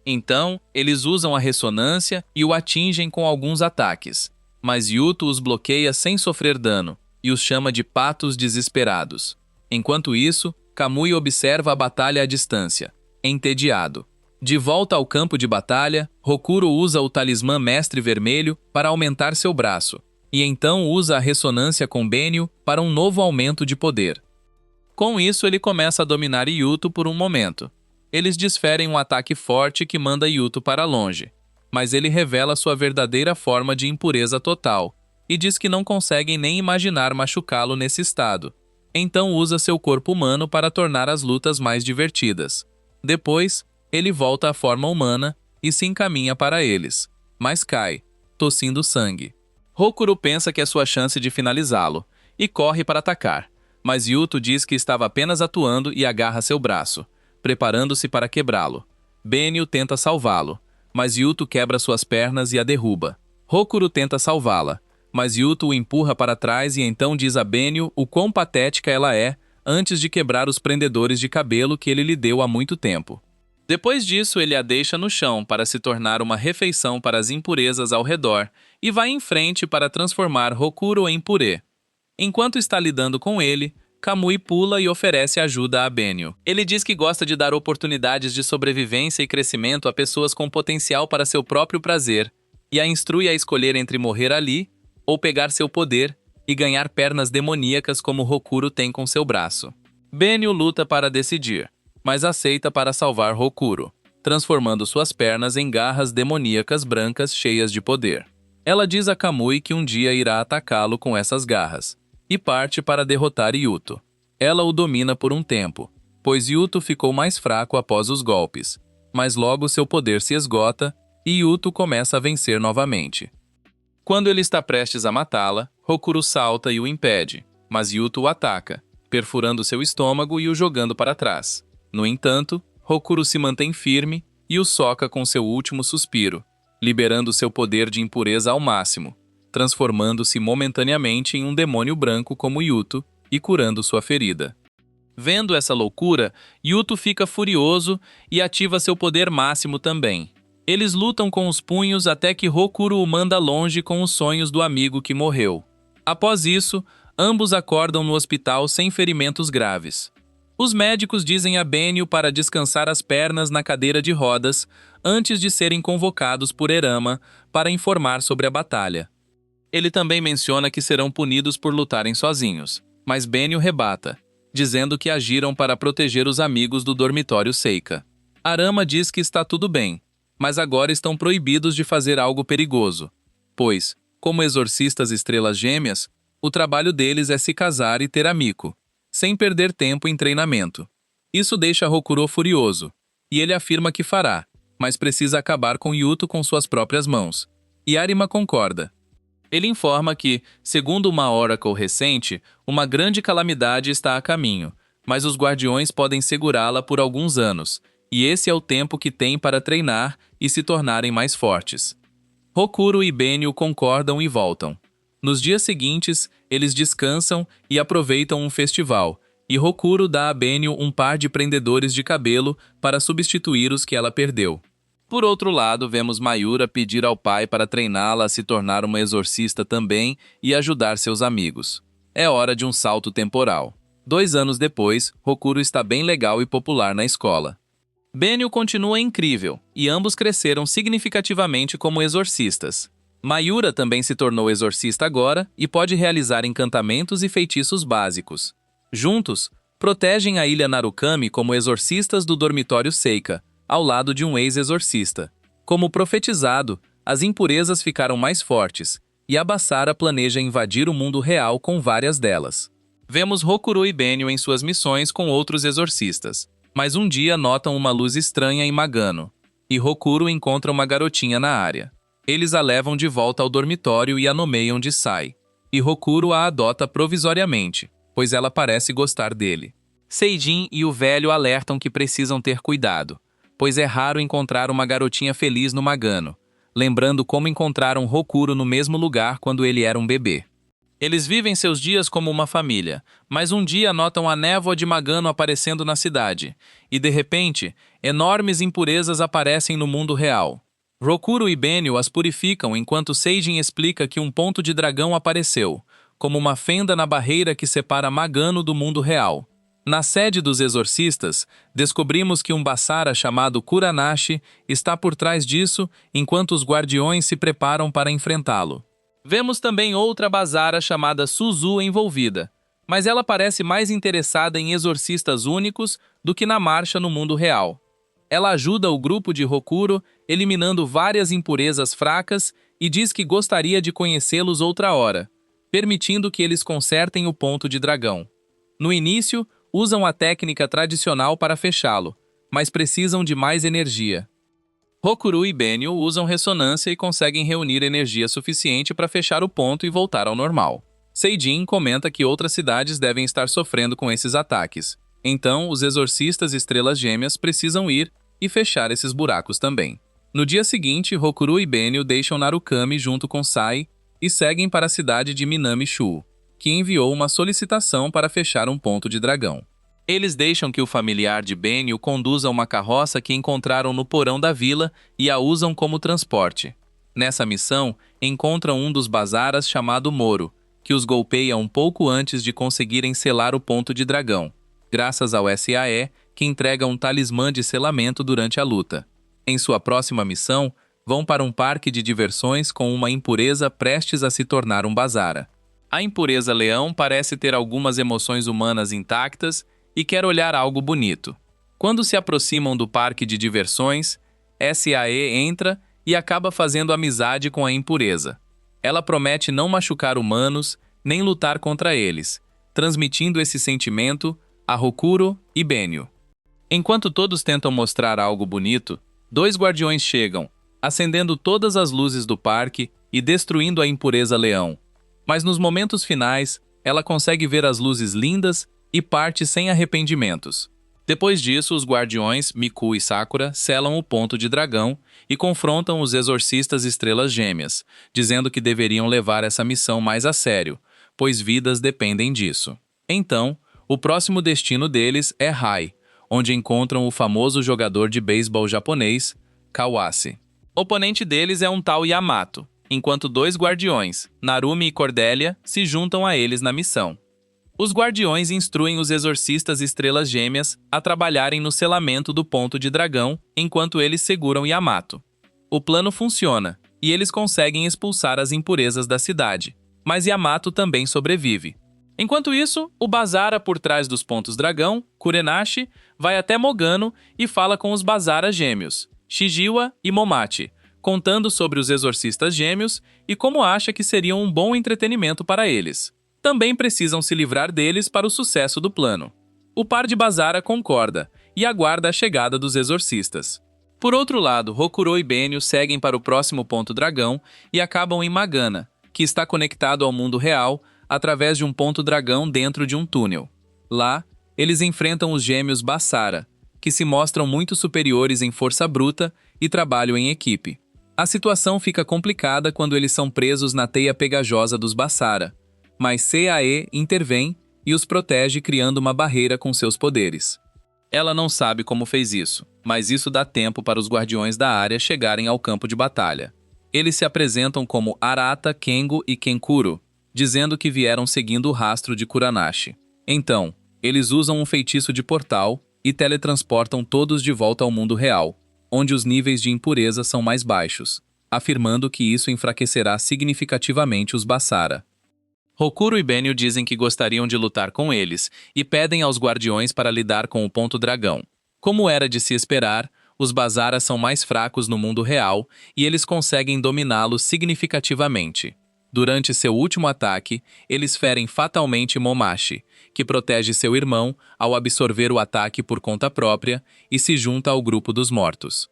Então, eles usam a ressonância e o atingem com alguns ataques, mas Yuto os bloqueia sem sofrer dano e os chama de patos desesperados. Enquanto isso, Kamui observa a batalha à distância, entediado. De volta ao campo de batalha, Hokuro usa o talismã mestre vermelho para aumentar seu braço, e então usa a ressonância com Benio para um novo aumento de poder. Com isso, ele começa a dominar Yuto por um momento. Eles desferem um ataque forte que manda Yuto para longe, mas ele revela sua verdadeira forma de impureza total e diz que não conseguem nem imaginar machucá-lo nesse estado. Então usa seu corpo humano para tornar as lutas mais divertidas. Depois, ele volta à forma humana e se encaminha para eles, mas cai, tossindo sangue. Hokuro pensa que é sua chance de finalizá-lo e corre para atacar, mas Yuto diz que estava apenas atuando e agarra seu braço, preparando-se para quebrá-lo. Benio tenta salvá-lo, mas Yuto quebra suas pernas e a derruba. Hokuro tenta salvá-la, mas Yuto o empurra para trás e então diz a Benio o quão patética ela é antes de quebrar os prendedores de cabelo que ele lhe deu há muito tempo. Depois disso, ele a deixa no chão para se tornar uma refeição para as impurezas ao redor e vai em frente para transformar Hokuro em purê. Enquanto está lidando com ele, Kamui pula e oferece ajuda a Benio. Ele diz que gosta de dar oportunidades de sobrevivência e crescimento a pessoas com potencial para seu próprio prazer, e a instrui a escolher entre morrer ali ou pegar seu poder e ganhar pernas demoníacas como Hokuro tem com seu braço. Benio luta para decidir, mas aceita para salvar Hokuro, transformando suas pernas em garras demoníacas brancas cheias de poder. Ela diz a Kamui que um dia irá atacá-lo com essas garras, e parte para derrotar Yuto. Ela o domina por um tempo, pois Yuto ficou mais fraco após os golpes, mas logo seu poder se esgota e Yuto começa a vencer novamente. Quando ele está prestes a matá-la, Hokuro salta e o impede, mas Yuto o ataca, perfurando seu estômago e o jogando para trás. No entanto, Hokuro se mantém firme e o soca com seu último suspiro, liberando seu poder de impureza ao máximo, transformando-se momentaneamente em um demônio branco como Yuto e curando sua ferida. Vendo essa loucura, Yuto fica furioso e ativa seu poder máximo também. Eles lutam com os punhos até que Hokuro o manda longe com os sonhos do amigo que morreu. Após isso, ambos acordam no hospital sem ferimentos graves. Os médicos dizem a Benio para descansar as pernas na cadeira de rodas antes de serem convocados por Erama para informar sobre a batalha. Ele também menciona que serão punidos por lutarem sozinhos, mas Benio rebata, dizendo que agiram para proteger os amigos do dormitório Seika. Arama diz que está tudo bem, mas agora estão proibidos de fazer algo perigoso, pois, como exorcistas estrelas gêmeas, o trabalho deles é se casar e ter amigo, sem perder tempo em treinamento. Isso deixa Hokuro furioso, e ele afirma que fará, mas precisa acabar com Yuto com suas próprias mãos. E Arima concorda. Ele informa que, segundo uma Oracle recente, uma grande calamidade está a caminho, mas os guardiões podem segurá-la por alguns anos, e esse é o tempo que têm para treinar e se tornarem mais fortes. Hokuro e Benio concordam e voltam. Nos dias seguintes, eles descansam e aproveitam um festival, e Hokuro dá a Benio um par de prendedores de cabelo para substituir os que ela perdeu. Por outro lado, vemos Mayura pedir ao pai para treiná-la a se tornar uma exorcista também e ajudar seus amigos. É hora de um salto temporal. 2 anos depois, Hokuro está bem legal e popular na escola. Benio continua incrível, e ambos cresceram significativamente como exorcistas. Mayura também se tornou exorcista agora e pode realizar encantamentos e feitiços básicos. Juntos, protegem a ilha Narukami como exorcistas do dormitório Seika, ao lado de um ex-exorcista. Como profetizado, as impurezas ficaram mais fortes, e a Basara planeja invadir o mundo real com várias delas. Vemos Rokuro e Benio em suas missões com outros exorcistas, mas um dia notam uma luz estranha em Magano, e Rokuro encontra uma garotinha na área. Eles a levam de volta ao dormitório e a nomeiam de Sai, e Rokuro a adota provisoriamente, pois ela parece gostar dele. Seijin e o velho alertam que precisam ter cuidado, pois é raro encontrar uma garotinha feliz no Magano, lembrando como encontraram Rokuro no mesmo lugar quando ele era um bebê. Eles vivem seus dias como uma família, mas um dia notam a névoa de Magano aparecendo na cidade, e de repente, enormes impurezas aparecem no mundo real. Rokuro e Benio as purificam enquanto Seijin explica que um ponto de dragão apareceu, como uma fenda na barreira que separa Magano do mundo real. Na sede dos exorcistas, descobrimos que um Basara chamado Kuranashi está por trás disso, enquanto os guardiões se preparam para enfrentá-lo. Vemos também outra Basara chamada Suzu envolvida, mas ela parece mais interessada em exorcistas únicos do que na marcha no mundo real. Ela ajuda o grupo de Rokuro, eliminando várias impurezas fracas, e diz que gostaria de conhecê-los outra hora, permitindo que eles consertem o ponto de dragão. No início, usam a técnica tradicional para fechá-lo, mas precisam de mais energia. Rokuro e Benio usam ressonância e conseguem reunir energia suficiente para fechar o ponto e voltar ao normal. Seijin comenta que outras cidades devem estar sofrendo com esses ataques. Então, os exorcistas Estrelas Gêmeas precisam ir e fechar esses buracos também. No dia seguinte, Rokuro e Benio deixam Narukami junto com Sai e seguem para a cidade de Minami-Shu, que enviou uma solicitação para fechar um ponto de dragão. Eles deixam que o familiar de Benio conduza uma carroça que encontraram no porão da vila e a usam como transporte. Nessa missão, encontram um dos Basaras chamado Moro, que os golpeia um pouco antes de conseguirem selar o ponto de dragão, graças ao SAE, que entrega um talismã de selamento durante a luta. Em sua próxima missão, vão para um parque de diversões com uma impureza prestes a se tornar um Basara. A impureza leão parece ter algumas emoções humanas intactas e quer olhar algo bonito. Quando se aproximam do parque de diversões, SAE entra e acaba fazendo amizade com a impureza. Ela promete não machucar humanos nem lutar contra eles, transmitindo esse sentimento a Rokuro e Benio. Enquanto todos tentam mostrar algo bonito, dois guardiões chegam, acendendo todas as luzes do parque e destruindo a impureza leão. Mas nos momentos finais, ela consegue ver as luzes lindas e parte sem arrependimentos. Depois disso, os guardiões, Miku e Sakura, selam o ponto de dragão e confrontam os exorcistas Estrelas Gêmeas, dizendo que deveriam levar essa missão mais a sério, pois vidas dependem disso. Então, o próximo destino deles é Hai, onde encontram o famoso jogador de beisebol japonês, Kawase. O oponente deles é um tal Yamato, enquanto dois guardiões, Narumi e Cordelia, se juntam a eles na missão. Os guardiões instruem os exorcistas Estrelas Gêmeas a trabalharem no selamento do ponto de dragão enquanto eles seguram Yamato. O plano funciona, e eles conseguem expulsar as impurezas da cidade, mas Yamato também sobrevive. Enquanto isso, o Basara por trás dos pontos dragão, Kurenashi, vai até Mogano e fala com os Basara gêmeos, Shijiwa e Momachi, contando sobre os exorcistas gêmeos e como acha que seriam um bom entretenimento para eles. Também precisam se livrar deles para o sucesso do plano. O par de Basara concorda e aguarda a chegada dos exorcistas. Por outro lado, Rokuro e Benio seguem para o próximo ponto dragão e acabam em Magana, que está conectado ao mundo real através de um ponto dragão dentro de um túnel. Lá, eles enfrentam os gêmeos Basara, que se mostram muito superiores em força bruta e trabalham em equipe. A situação fica complicada quando eles são presos na teia pegajosa dos Basara, mas CAE intervém e os protege criando uma barreira com seus poderes. Ela não sabe como fez isso, mas isso dá tempo para os guardiões da área chegarem ao campo de batalha. Eles se apresentam como Arata, Kengo e Kenkuro, dizendo que vieram seguindo o rastro de Kuranashi. Então, eles usam um feitiço de portal e teletransportam todos de volta ao mundo real, onde os níveis de impureza são mais baixos, afirmando que isso enfraquecerá significativamente os Basara. Hokuro e Benio dizem que gostariam de lutar com eles e pedem aos guardiões para lidar com o ponto dragão. Como era de se esperar, os Bazara são mais fracos no mundo real e eles conseguem dominá-lo significativamente. Durante seu último ataque, eles ferem fatalmente Momashi, que protege seu irmão ao absorver o ataque por conta própria e se junta ao grupo dos mortos.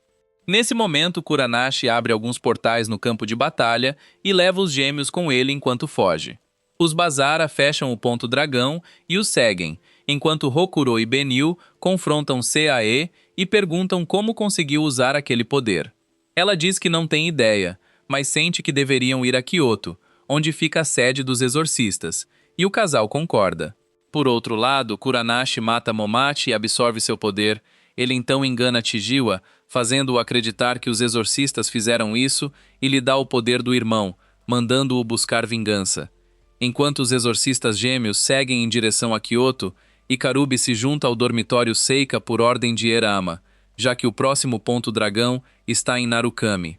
Nesse momento, Kuranashi abre alguns portais no campo de batalha e leva os gêmeos com ele enquanto foge. Os Bazara fecham o ponto dragão e os seguem, enquanto Hokuro e Benil confrontam Sae e perguntam como conseguiu usar aquele poder. Ela diz que não tem ideia, mas sente que deveriam ir a Kyoto, onde fica a sede dos exorcistas, e o casal concorda. Por outro lado, Kuranashi mata Momachi e absorve seu poder. Ele então engana Chijiwa, fazendo-o acreditar que os exorcistas fizeram isso e lhe dá o poder do irmão, mandando-o buscar vingança. Enquanto os exorcistas gêmeos seguem em direção a Kyoto, Ikarubi se junta ao dormitório Seika por ordem de Erama, já que o próximo ponto dragão está em Narukami.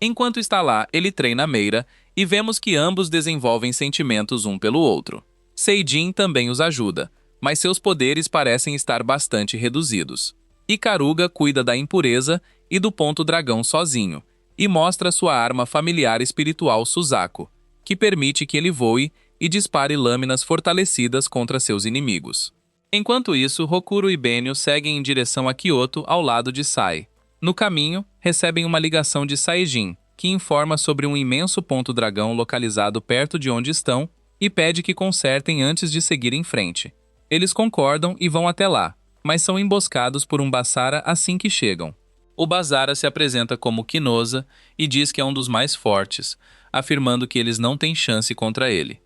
Enquanto está lá, ele treina Meira e vemos que ambos desenvolvem sentimentos um pelo outro. Seijin também os ajuda, mas seus poderes parecem estar bastante reduzidos. Ikaruga cuida da impureza e do ponto dragão sozinho, e mostra sua arma familiar espiritual Suzaku, que permite que ele voe e dispare lâminas fortalecidas contra seus inimigos. Enquanto isso, Hokuro e Benio seguem em direção a Kyoto ao lado de Sai. No caminho, recebem uma ligação de Saijin, que informa sobre um imenso ponto dragão localizado perto de onde estão e pede que consertem antes de seguir em frente. Eles concordam e vão até lá, mas são emboscados por um Basara assim que chegam. O Basara se apresenta como Kinosa e diz que é um dos mais fortes, afirmando que eles não têm chance contra ele.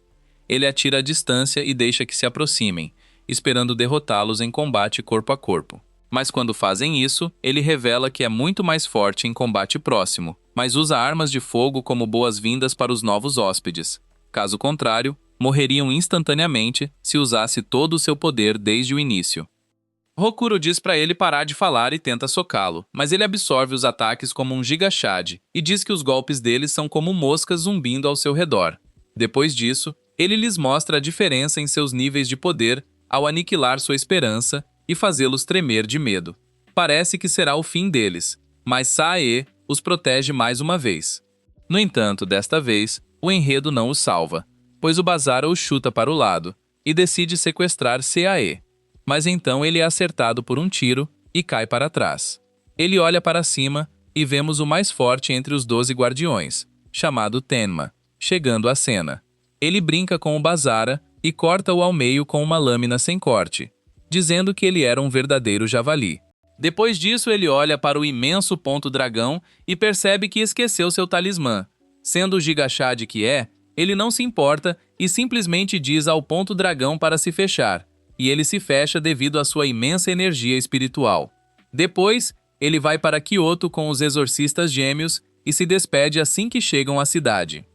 Ele atira à distância e deixa que se aproximem, esperando derrotá-los em combate corpo a corpo. Mas quando fazem isso, ele revela que é muito mais forte em combate próximo, mas usa armas de fogo como boas-vindas para os novos hóspedes. Caso contrário, morreriam instantaneamente se usasse todo o seu poder desde o início. Hokuro diz para ele parar de falar e tenta socá-lo, mas ele absorve os ataques como um gigachad e diz que os golpes deles são como moscas zumbindo ao seu redor. Depois disso, ele lhes mostra a diferença em seus níveis de poder ao aniquilar sua esperança e fazê-los tremer de medo. Parece que será o fim deles, mas Sae os protege mais uma vez. No entanto, desta vez, o enredo não os salva, pois o Basara o chuta para o lado e decide sequestrar Sae. Mas então ele é acertado por um tiro e cai para trás. Ele olha para cima e vemos o mais forte entre os 12 guardiões, chamado Tenma, chegando à cena. Ele brinca com o Basara e corta-o ao meio com uma lâmina sem corte, dizendo que ele era um verdadeiro javali. Depois disso, ele olha para o imenso ponto dragão e percebe que esqueceu seu talismã. Sendo o gigachad que é, ele não se importa e simplesmente diz ao ponto dragão para se fechar, e ele se fecha devido à sua imensa energia espiritual. Depois, ele vai para Kyoto com os exorcistas gêmeos e se despede assim que chegam à cidade.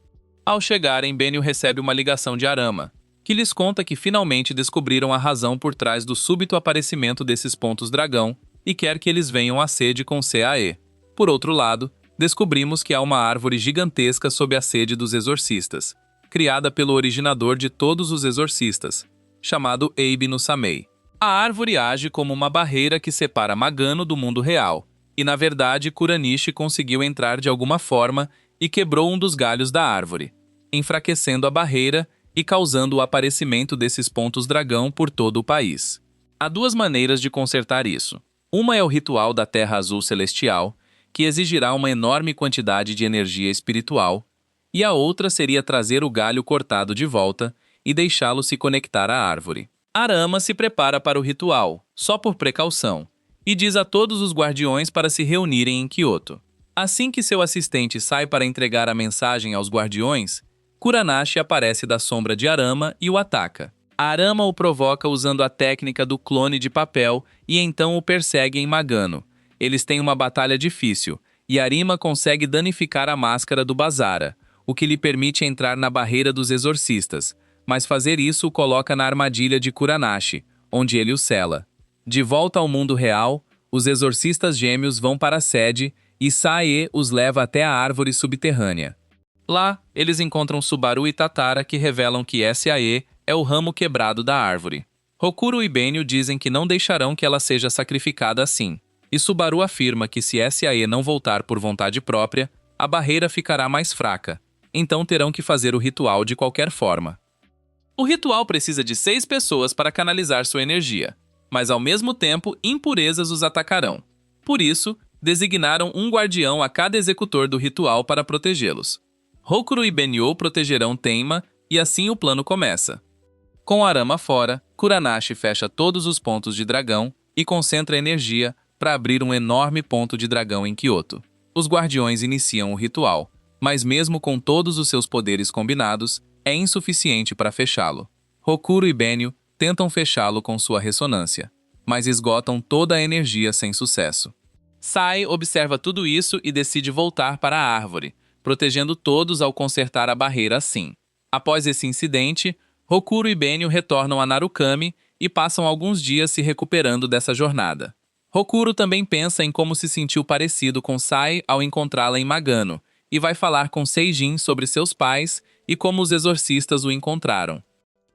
Ao chegarem, Benio recebe uma ligação de Arama, que lhes conta que finalmente descobriram a razão por trás do súbito aparecimento desses pontos dragão e quer que eles venham à sede com Sae. Por outro lado, descobrimos que há uma árvore gigantesca sob a sede dos exorcistas, criada pelo originador de todos os exorcistas, chamado Abe no Samei. A árvore age como uma barreira que separa Magano do mundo real, e na verdade Kuranishi conseguiu entrar de alguma forma e quebrou um dos galhos da árvore, enfraquecendo a barreira e causando o aparecimento desses pontos dragão por todo o país. Há duas maneiras de consertar isso. Uma é o ritual da Terra Azul Celestial, que exigirá uma enorme quantidade de energia espiritual, e a outra seria trazer o galho cortado de volta e deixá-lo se conectar à árvore. Arama se prepara para o ritual, só por precaução, e diz a todos os guardiões para se reunirem em Kyoto. Assim que seu assistente sai para entregar a mensagem aos guardiões, Kuranashi aparece da sombra de Arama e o ataca. Arama o provoca usando a técnica do clone de papel e então o persegue em Magano. Eles têm uma batalha difícil, e Arima consegue danificar a máscara do Basara, o que lhe permite entrar na barreira dos exorcistas, mas fazer isso o coloca na armadilha de Kuranashi, onde ele o sela. De volta ao mundo real, os exorcistas gêmeos vão para a sede e Sae os leva até a árvore subterrânea. Lá, eles encontram Subaru e Tatara, que revelam que SAE é o ramo quebrado da árvore. Hokuro e Benio dizem que não deixarão que ela seja sacrificada assim, e Subaru afirma que se SAE não voltar por vontade própria, a barreira ficará mais fraca, então terão que fazer o ritual de qualquer forma. O ritual precisa de 6 pessoas para canalizar sua energia, mas ao mesmo tempo impurezas os atacarão. Por isso, designaram um guardião a cada executor do ritual para protegê-los. Hokuro e Benyo protegerão Tenma e assim o plano começa. Com Arama fora, Kuranashi fecha todos os pontos de dragão e concentra energia para abrir um enorme ponto de dragão em Kyoto. Os guardiões iniciam o ritual, mas mesmo com todos os seus poderes combinados, é insuficiente para fechá-lo. Hokuro e Benyo tentam fechá-lo com sua ressonância, mas esgotam toda a energia sem sucesso. Sai observa tudo isso e decide voltar para a árvore, protegendo todos ao consertar a barreira assim. Após esse incidente, Hokuro e Benyo retornam a Narukami e passam alguns dias se recuperando dessa jornada. Hokuro também pensa em como se sentiu parecido com Sai ao encontrá-la em Magano, e vai falar com Seijin sobre seus pais e como os exorcistas o encontraram.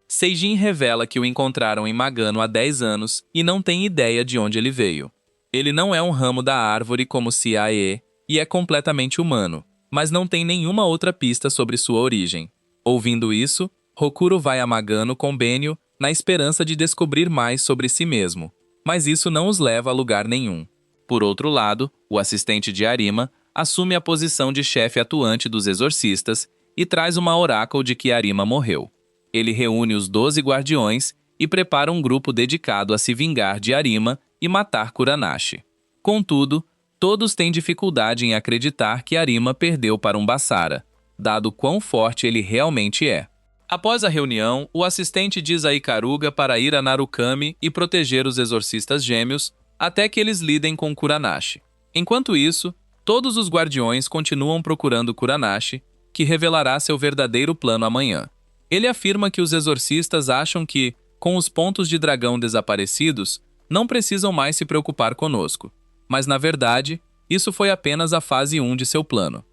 Seijin revela que o encontraram em Magano há 10 anos e não tem ideia de onde ele veio. Ele não é um ramo da árvore como Sae e é completamente humano, mas não tem nenhuma outra pista sobre sua origem. Ouvindo isso, Hokuro vai a Magano com Benyo na esperança de descobrir mais sobre si mesmo, mas isso não os leva a lugar nenhum. Por outro lado, o assistente de Arima assume a posição de chefe atuante dos exorcistas e traz uma oráculo de que Arima morreu. Ele reúne os 12 guardiões e prepara um grupo dedicado a se vingar de Arima e matar Kuranashi. Contudo, todos têm dificuldade em acreditar que Arima perdeu para um Basara, dado quão forte ele realmente é. Após a reunião, o assistente diz a Ikaruga para ir a Narukami e proteger os exorcistas gêmeos até que eles lidem com Kuranashi. Enquanto isso, todos os guardiões continuam procurando Kuranashi, que revelará seu verdadeiro plano amanhã. Ele afirma que os exorcistas acham que, com os pontos de dragão desaparecidos, não precisam mais se preocupar conosco. Mas, na verdade, isso foi apenas a fase 1 de seu plano.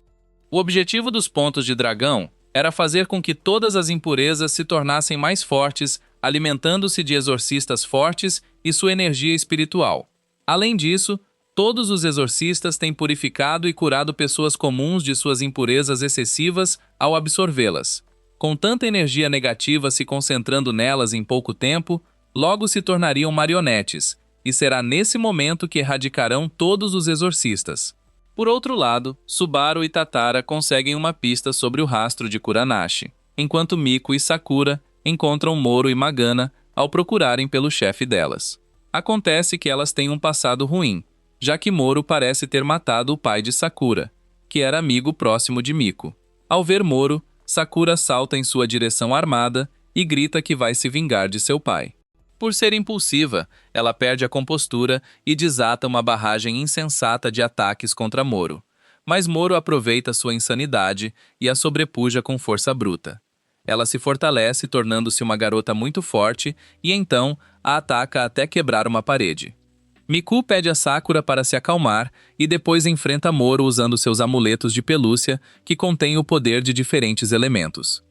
O objetivo dos pontos de dragão era fazer com que todas as impurezas se tornassem mais fortes, alimentando-se de exorcistas fortes e sua energia espiritual. Além disso, todos os exorcistas têm purificado e curado pessoas comuns de suas impurezas excessivas ao absorvê-las. Com tanta energia negativa se concentrando nelas em pouco tempo, logo se tornariam marionetes, e será nesse momento que erradicarão todos os exorcistas. Por outro lado, Subaru e Tatara conseguem uma pista sobre o rastro de Kuranashi, enquanto Miko e Sakura encontram Moro e Magana ao procurarem pelo chefe delas. Acontece que elas têm um passado ruim, já que Moro parece ter matado o pai de Sakura, que era amigo próximo de Miko. Ao ver Moro, Sakura salta em sua direção armada e grita que vai se vingar de seu pai. Por ser impulsiva, ela perde a compostura e desata uma barragem insensata de ataques contra Moro. Mas Moro aproveita sua insanidade e a sobrepuja com força bruta. Ela se fortalece, tornando-se uma garota muito forte, e então a ataca até quebrar uma parede. Miku pede a Sakura para se acalmar e depois enfrenta Moro usando seus amuletos de pelúcia que contêm o poder de diferentes elementos.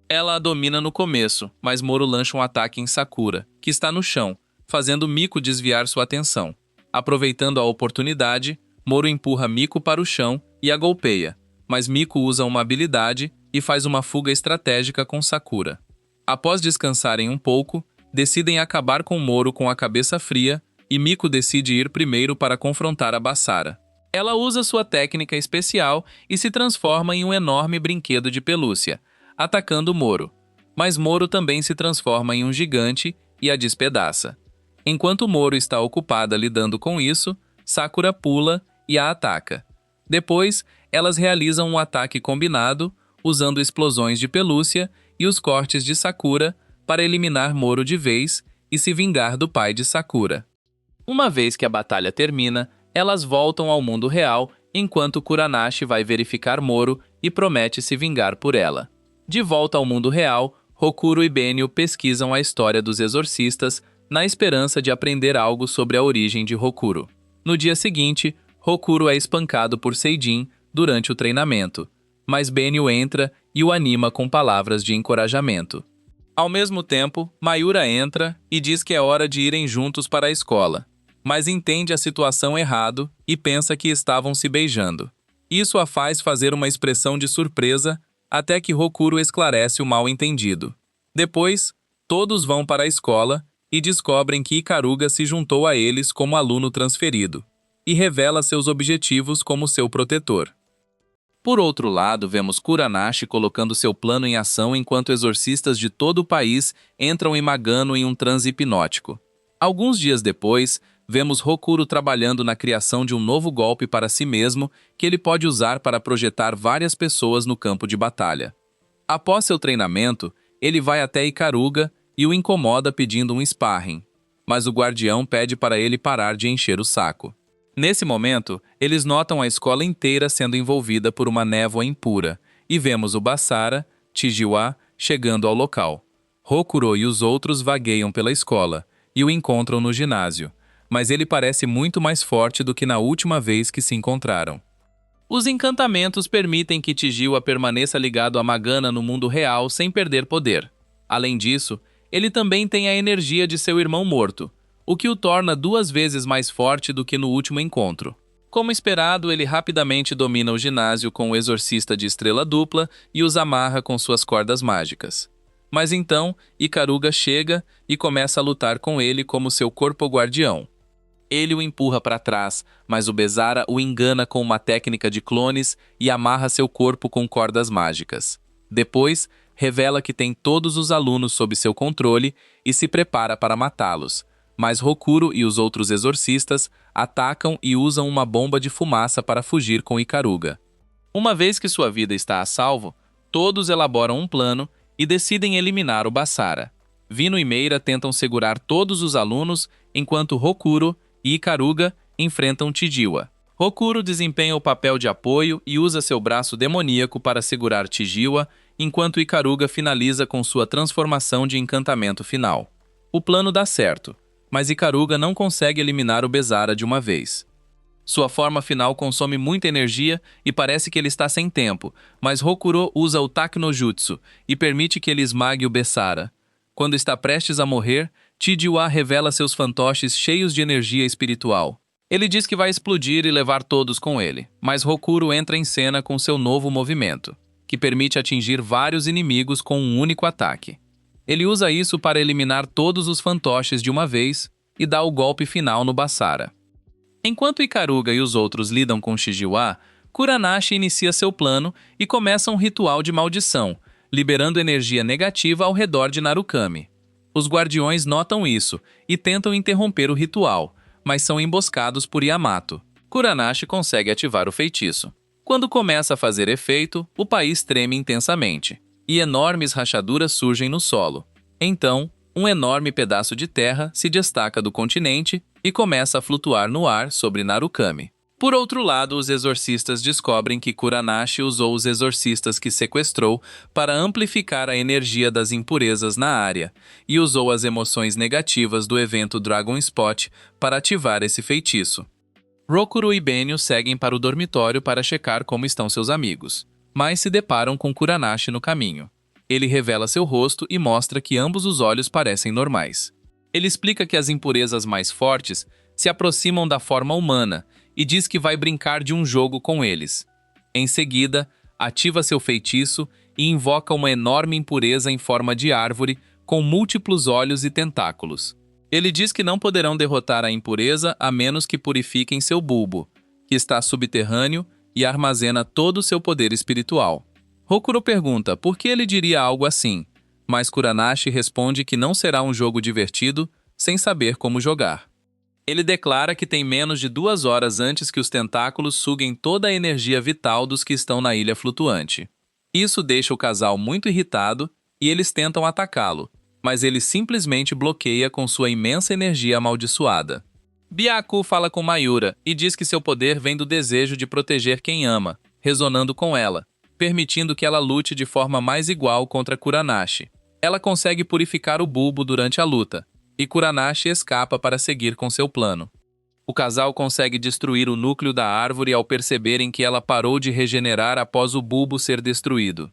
Ela a domina no começo, mas Moro lança um ataque em Sakura, que está no chão, fazendo Miko desviar sua atenção. Aproveitando a oportunidade, Moro empurra Miko para o chão e a golpeia, mas Miko usa uma habilidade e faz uma fuga estratégica com Sakura. Após descansarem um pouco, decidem acabar com Moro com a cabeça fria e Miko decide ir primeiro para confrontar a Basara. Ela usa sua técnica especial e se transforma em um enorme brinquedo de pelúcia, atacando Moro. Mas Moro também se transforma em um gigante e a despedaça. Enquanto Moro está ocupada lidando com isso, Sakura pula e a ataca. Depois, elas realizam um ataque combinado, usando explosões de pelúcia e os cortes de Sakura para eliminar Moro de vez e se vingar do pai de Sakura. Uma vez que a batalha termina, elas voltam ao mundo real, enquanto Kuranashi vai verificar Moro e promete se vingar por ela. De volta ao mundo real, Hokuro e Benio pesquisam a história dos exorcistas na esperança de aprender algo sobre a origem de Hokuro. No dia seguinte, Hokuro é espancado por Seijin durante o treinamento, mas Benio entra e o anima com palavras de encorajamento. Ao mesmo tempo, Mayura entra e diz que é hora de irem juntos para a escola, mas entende a situação errado e pensa que estavam se beijando. Isso a faz fazer uma expressão de surpresa até que Rokuro esclarece o mal-entendido. Depois, todos vão para a escola e descobrem que Ikaruga se juntou a eles como aluno transferido e revela seus objetivos como seu protetor. Por outro lado, vemos Kuranashi colocando seu plano em ação enquanto exorcistas de todo o país entram em Magano em um transe hipnótico. Alguns dias depois, vemos Rokuro trabalhando na criação de um novo golpe para si mesmo que ele pode usar para projetar várias pessoas no campo de batalha. Após seu treinamento, ele vai até Ikaruga e o incomoda pedindo um sparring, mas o guardião pede para ele parar de encher o saco. Nesse momento, eles notam a escola inteira sendo envolvida por uma névoa impura, e vemos o Basara, Chijiwa, chegando ao local. Rokuro e os outros vagueiam pela escola, e o encontram no ginásio, mas ele parece muito mais forte do que na última vez que se encontraram. Os encantamentos permitem que Chijiwa permaneça ligado a Magana no mundo real sem perder poder. Além disso, ele também tem a energia de seu irmão morto, o que o torna 2 vezes mais forte do que no último encontro. Como esperado, ele rapidamente domina o ginásio com o exorcista de estrela dupla e os amarra com suas cordas mágicas. Mas então, Ikaruga chega e começa a lutar com ele como seu corpo guardião. Ele o empurra para trás, mas o Besara o engana com uma técnica de clones e amarra seu corpo com cordas mágicas. Depois, revela que tem todos os alunos sob seu controle e se prepara para matá-los. Mas Rokuro e os outros exorcistas atacam e usam uma bomba de fumaça para fugir com Ikaruga. Uma vez que sua vida está a salvo, todos elaboram um plano e decidem eliminar o Basara. Vino e Meira tentam segurar todos os alunos, enquanto Rokuro e Ikaruga enfrentam Chijiwa. Rokuro desempenha o papel de apoio e usa seu braço demoníaco para segurar Chijiwa, enquanto Ikaruga finaliza com sua transformação de encantamento final. O plano dá certo, mas Ikaruga não consegue eliminar o Besara de uma vez. Sua forma final consome muita energia e parece que ele está sem tempo, mas Rokuro usa o Taknojutsu e permite que ele esmague o Besara. Quando está prestes a morrer, Chijiwa revela seus fantoches cheios de energia espiritual. Ele diz que vai explodir e levar todos com ele, mas Rokuro entra em cena com seu novo movimento, que permite atingir vários inimigos com um único ataque. Ele usa isso para eliminar todos os fantoches de uma vez e dá o golpe final no Basara. Enquanto Ikaruga e os outros lidam com Chijiwa, Kuranashi inicia seu plano e começa um ritual de maldição, liberando energia negativa ao redor de Narukami. Os guardiões notam isso e tentam interromper o ritual, mas são emboscados por Yamato. Kuranashi consegue ativar o feitiço. Quando começa a fazer efeito, o país treme intensamente, e enormes rachaduras surgem no solo. Então, um enorme pedaço de terra se destaca do continente e começa a flutuar no ar sobre Narukami. Por outro lado, os exorcistas descobrem que Kuranashi usou os exorcistas que sequestrou para amplificar a energia das impurezas na área e usou as emoções negativas do evento Dragon Spot para ativar esse feitiço. Rokuro e Benio seguem para o dormitório para checar como estão seus amigos, mas se deparam com Kuranashi no caminho. Ele revela seu rosto e mostra que ambos os olhos parecem normais. Ele explica que as impurezas mais fortes se aproximam da forma humana e diz que vai brincar de um jogo com eles. Em seguida, ativa seu feitiço e invoca uma enorme impureza em forma de árvore com múltiplos olhos e tentáculos. Ele diz que não poderão derrotar a impureza a menos que purifiquem seu bulbo, que está subterrâneo e armazena todo o seu poder espiritual. Rokuro pergunta por que ele diria algo assim, mas Kuranashi responde que não será um jogo divertido sem saber como jogar. Ele declara que tem menos de 2 horas antes que os tentáculos suguem toda a energia vital dos que estão na ilha flutuante. Isso deixa o casal muito irritado e eles tentam atacá-lo, mas ele simplesmente bloqueia com sua imensa energia amaldiçoada. Byaku fala com Mayura e diz que seu poder vem do desejo de proteger quem ama, ressonando com ela, permitindo que ela lute de forma mais igual contra Kuranashi. Ela consegue purificar o bulbo durante a luta, e Kuranashi escapa para seguir com seu plano. O casal consegue destruir o núcleo da árvore ao perceberem que ela parou de regenerar após o bulbo ser destruído.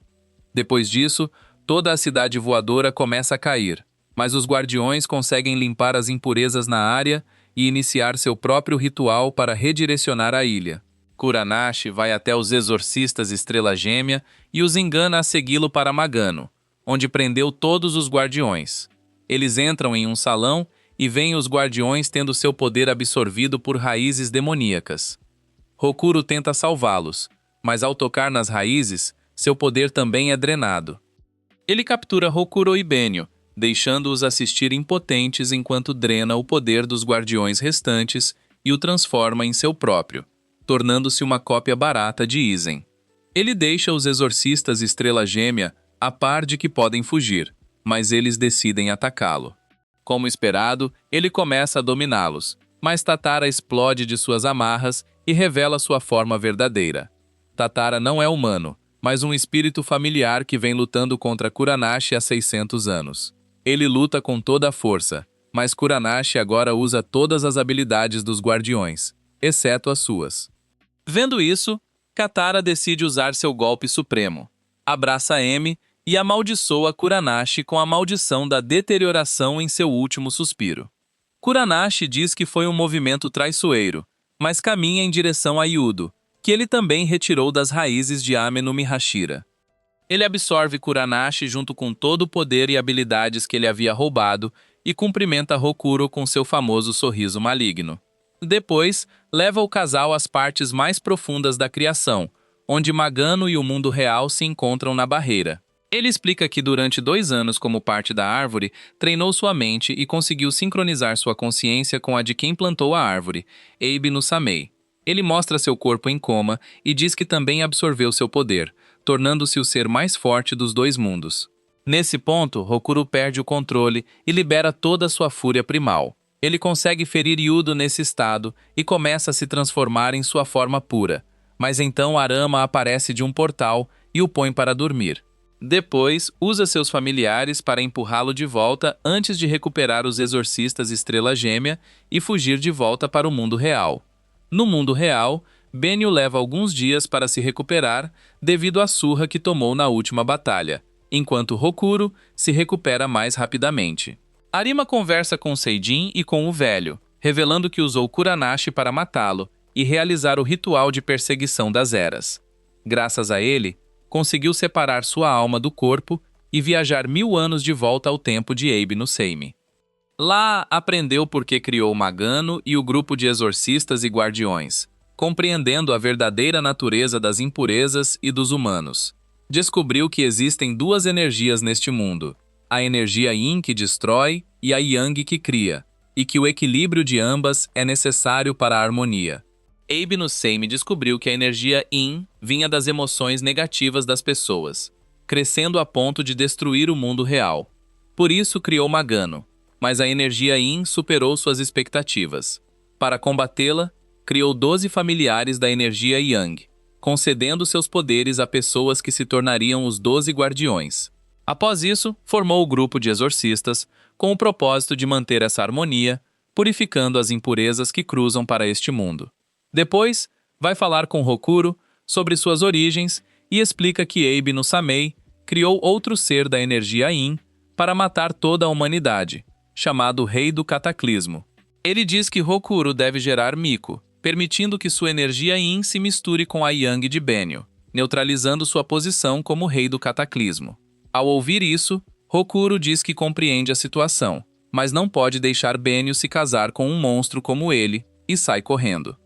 Depois disso, toda a cidade voadora começa a cair, mas os guardiões conseguem limpar as impurezas na área e iniciar seu próprio ritual para redirecionar a ilha. Kuranashi vai até os exorcistas Estrela Gêmea e os engana a segui-lo para Magano, onde prendeu todos os guardiões. Eles entram em um salão e veem os guardiões tendo seu poder absorvido por raízes demoníacas. Hokuro tenta salvá-los, mas ao tocar nas raízes, seu poder também é drenado. Ele captura Hokuro e Benio, deixando-os assistir impotentes enquanto drena o poder dos guardiões restantes e o transforma em seu próprio, tornando-se uma cópia barata de Izen. Ele deixa os exorcistas Estrela Gêmea a par de que podem fugir, mas eles decidem atacá-lo. Como esperado, ele começa a dominá-los, mas Tatara explode de suas amarras e revela sua forma verdadeira. Tatara não é humano, mas um espírito familiar que vem lutando contra Kuranashi há 600 anos. Ele luta com toda a força, mas Kuranashi agora usa todas as habilidades dos guardiões, exceto as suas. Vendo isso, Katara decide usar seu golpe supremo. Abraça Emi e amaldiçoa Kuranashi com a maldição da deterioração em seu último suspiro. Kuranashi diz que foi um movimento traiçoeiro, mas caminha em direção a Yudo, que ele também retirou das raízes de Ame no Mihashira. Ele absorve Kuranashi junto com todo o poder e habilidades que ele havia roubado e cumprimenta Hokuro com seu famoso sorriso maligno. Depois, leva o casal às partes mais profundas da criação, onde Magano e o mundo real se encontram na barreira. Ele explica que durante 2 anos como parte da árvore, treinou sua mente e conseguiu sincronizar sua consciência com a de quem plantou a árvore, Abe no Samei. Ele mostra seu corpo em coma e diz que também absorveu seu poder, tornando-se o ser mais forte dos 2 mundos. Nesse ponto, Hokuro perde o controle e libera toda a sua fúria primal. Ele consegue ferir Yudo nesse estado e começa a se transformar em sua forma pura, mas então Arama aparece de um portal e o põe para dormir. Depois, usa seus familiares para empurrá-lo de volta antes de recuperar os exorcistas Estrela Gêmea e fugir de volta para o mundo real. No mundo real, Benio leva alguns dias para se recuperar devido à surra que tomou na última batalha, enquanto Hokuro se recupera mais rapidamente. Arima conversa com Seijin e com o velho, revelando que usou Kuranashi para matá-lo e realizar o ritual de perseguição das eras. Graças a ele, conseguiu separar sua alma do corpo e viajar 1000 anos de volta ao tempo de Abe no Seimi. Lá, aprendeu por que criou Magano e o grupo de exorcistas e guardiões, compreendendo a verdadeira natureza das impurezas e dos humanos. Descobriu que existem 2 energias neste mundo, a energia Yin que destrói e a Yang que cria, e que o equilíbrio de ambas é necessário para a harmonia. Abe no Seimi descobriu que a energia Yin vinha das emoções negativas das pessoas, crescendo a ponto de destruir o mundo real. Por isso criou Magano, mas a energia Yin superou suas expectativas. Para combatê-la, criou 12 familiares da energia Yang, concedendo seus poderes a pessoas que se tornariam os 12 guardiões. Após isso, formou o grupo de exorcistas, com o propósito de manter essa harmonia, purificando as impurezas que cruzam para este mundo. Depois, vai falar com Hokuro sobre suas origens e explica que Abe no Samei criou outro ser da energia Yin para matar toda a humanidade, chamado Rei do Cataclismo. Ele diz que Hokuro deve gerar Miko, permitindo que sua energia Yin se misture com a Yang de Benio, neutralizando sua posição como Rei do Cataclismo. Ao ouvir isso, Hokuro diz que compreende a situação, mas não pode deixar Benio se casar com um monstro como ele e sai correndo.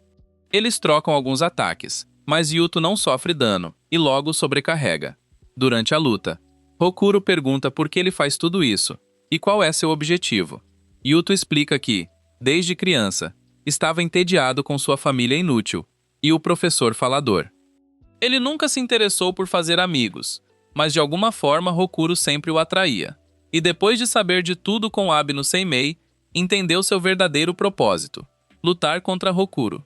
Eles trocam alguns ataques, mas Yuto não sofre dano e logo sobrecarrega. Durante a luta, Hokuro pergunta por que ele faz tudo isso e qual é seu objetivo. Yuto explica que, desde criança, estava entediado com sua família inútil e o professor falador. Ele nunca se interessou por fazer amigos, mas de alguma forma Hokuro sempre o atraía. E depois de saber de tudo com Abe no Seimei, entendeu seu verdadeiro propósito: lutar contra Hokuro.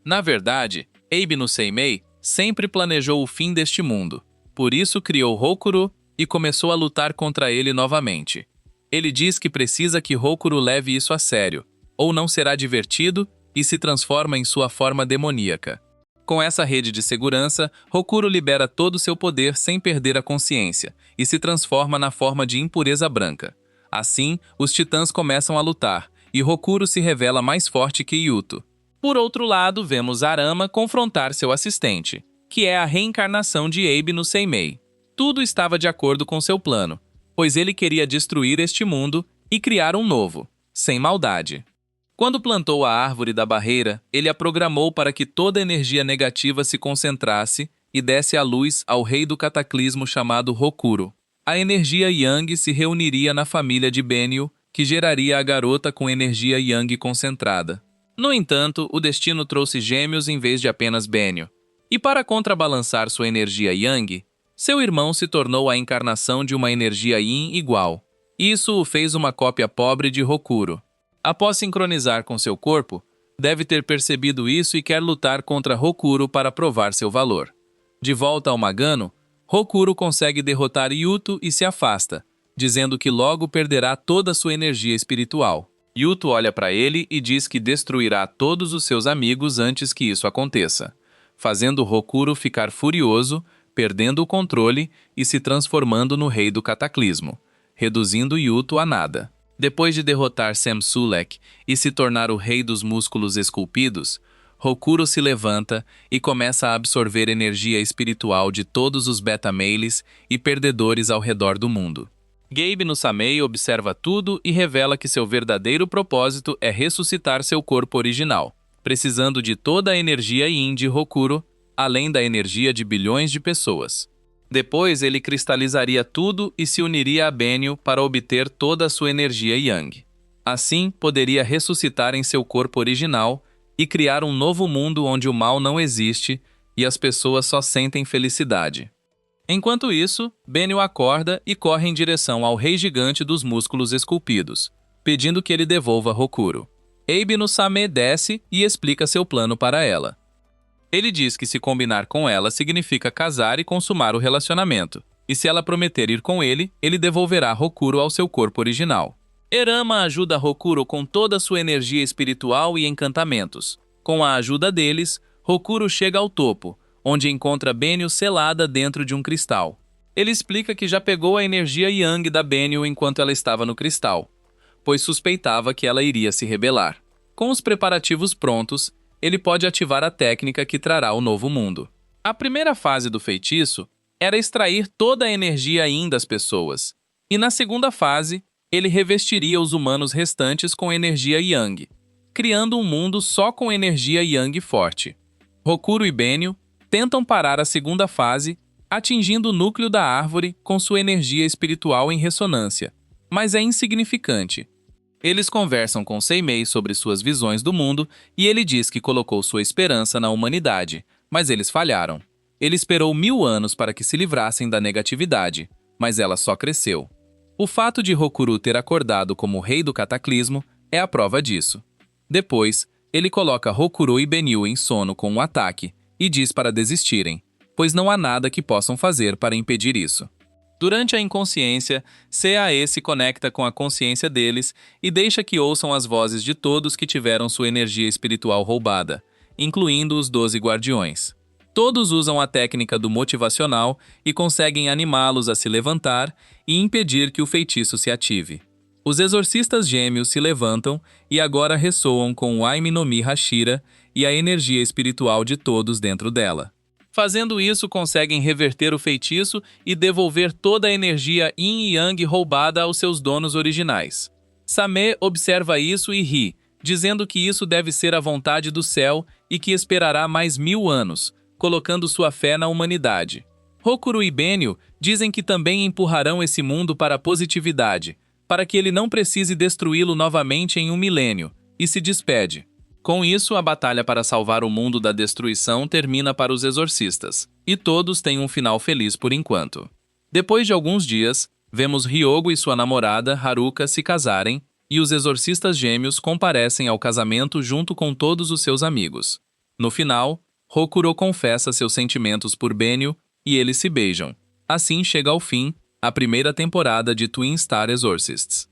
Na verdade, Abe no Seimei sempre planejou o fim deste mundo. Por isso criou Hokuro e começou a lutar contra ele novamente. Ele diz que precisa que Hokuro leve isso a sério, ou não será divertido e se transforma em sua forma demoníaca. Com essa rede de segurança, Hokuro libera todo seu poder sem perder a consciência e se transforma na forma de impureza branca. Assim, os titãs começam a lutar e Hokuro se revela mais forte que Yuto. Por outro lado, vemos Arama confrontar seu assistente, que é a reencarnação de Abe no Seimei. Tudo estava de acordo com seu plano, pois ele queria destruir este mundo e criar um novo, sem maldade. Quando plantou a árvore da barreira, ele a programou para que toda energia negativa se concentrasse e desse a luz ao rei do cataclismo chamado Hokuro. A energia Yang se reuniria na família de Benio, que geraria a garota com energia Yang concentrada. No entanto, o destino trouxe gêmeos em vez de apenas Benio. E para contrabalançar sua energia Yang, seu irmão se tornou a encarnação de uma energia Yin igual. Isso o fez uma cópia pobre de Hokuro. Após sincronizar com seu corpo, deve ter percebido isso e quer lutar contra Hokuro para provar seu valor. De volta ao Magano, Hokuro consegue derrotar Yuto e se afasta, dizendo que logo perderá toda sua energia espiritual. Yuto olha para ele e diz que destruirá todos os seus amigos antes que isso aconteça, fazendo Hokuro ficar furioso, perdendo o controle e se transformando no rei do cataclismo, reduzindo Yuto a nada. Depois de derrotar Semsulek e se tornar o rei dos músculos esculpidos, Hokuro se levanta e começa a absorver energia espiritual de todos os beta-males e perdedores ao redor do mundo. Gabe no Samei observa tudo e revela que seu verdadeiro propósito é ressuscitar seu corpo original, precisando de toda a energia Yin de Hokuro, além da energia de bilhões de pessoas. Depois ele cristalizaria tudo e se uniria a Benio para obter toda a sua energia Yang. Assim, poderia ressuscitar em seu corpo original e criar um novo mundo onde o mal não existe e as pessoas só sentem felicidade. Enquanto isso, Benio acorda e corre em direção ao rei gigante dos músculos esculpidos, pedindo que ele devolva Hokuro. Abe no Same desce e explica seu plano para ela. Ele diz que se combinar com ela significa casar e consumar o relacionamento, e se ela prometer ir com ele, ele devolverá Hokuro ao seu corpo original. Erama ajuda Hokuro com toda a sua energia espiritual e encantamentos. Com a ajuda deles, Hokuro chega ao topo, onde encontra Benio selada dentro de um cristal. Ele explica que já pegou a energia Yang da Benio enquanto ela estava no cristal, pois suspeitava que ela iria se rebelar. Com os preparativos prontos, ele pode ativar a técnica que trará o novo mundo. A primeira fase do feitiço era extrair toda a energia Yin das pessoas, e na segunda fase, ele revestiria os humanos restantes com energia Yang, criando um mundo só com energia Yang forte. Hokuro e Benio tentam parar a segunda fase, atingindo o núcleo da árvore com sua energia espiritual em ressonância, mas é insignificante. Eles conversam com Seimei sobre suas visões do mundo e ele diz que colocou sua esperança na humanidade, mas eles falharam. Ele esperou 1000 anos para que se livrassem da negatividade, mas ela só cresceu. O fato de Hokuro ter acordado como rei do cataclismo é a prova disso. Depois, ele coloca Hokuro e Benio em sono com um ataque e diz para desistirem, pois não há nada que possam fazer para impedir isso. Durante a inconsciência, CAE se conecta com a consciência deles e deixa que ouçam as vozes de todos que tiveram sua energia espiritual roubada, incluindo os 12 guardiões. Todos usam a técnica do motivacional e conseguem animá-los a se levantar e impedir que o feitiço se ative. Os exorcistas gêmeos se levantam e agora ressoam com o Aimi no Mi Hashira e a energia espiritual de todos dentro dela. Fazendo isso, conseguem reverter o feitiço e devolver toda a energia Yin e Yang roubada aos seus donos originais. Same observa isso e ri, dizendo que isso deve ser a vontade do céu e que esperará mais 1000 anos, colocando sua fé na humanidade. Hokuro e Benio dizem que também empurrarão esse mundo para a positividade, para que ele não precise destruí-lo novamente em um milênio, e se despede. Com isso, a batalha para salvar o mundo da destruição termina para os exorcistas, e todos têm um final feliz por enquanto. Depois de alguns dias, vemos Ryogo e sua namorada, Haruka, se casarem, e os exorcistas gêmeos comparecem ao casamento junto com todos os seus amigos. No final, Hokuro confessa seus sentimentos por Benio e eles se beijam. Assim chega ao fim a primeira temporada de Twin Star Exorcists.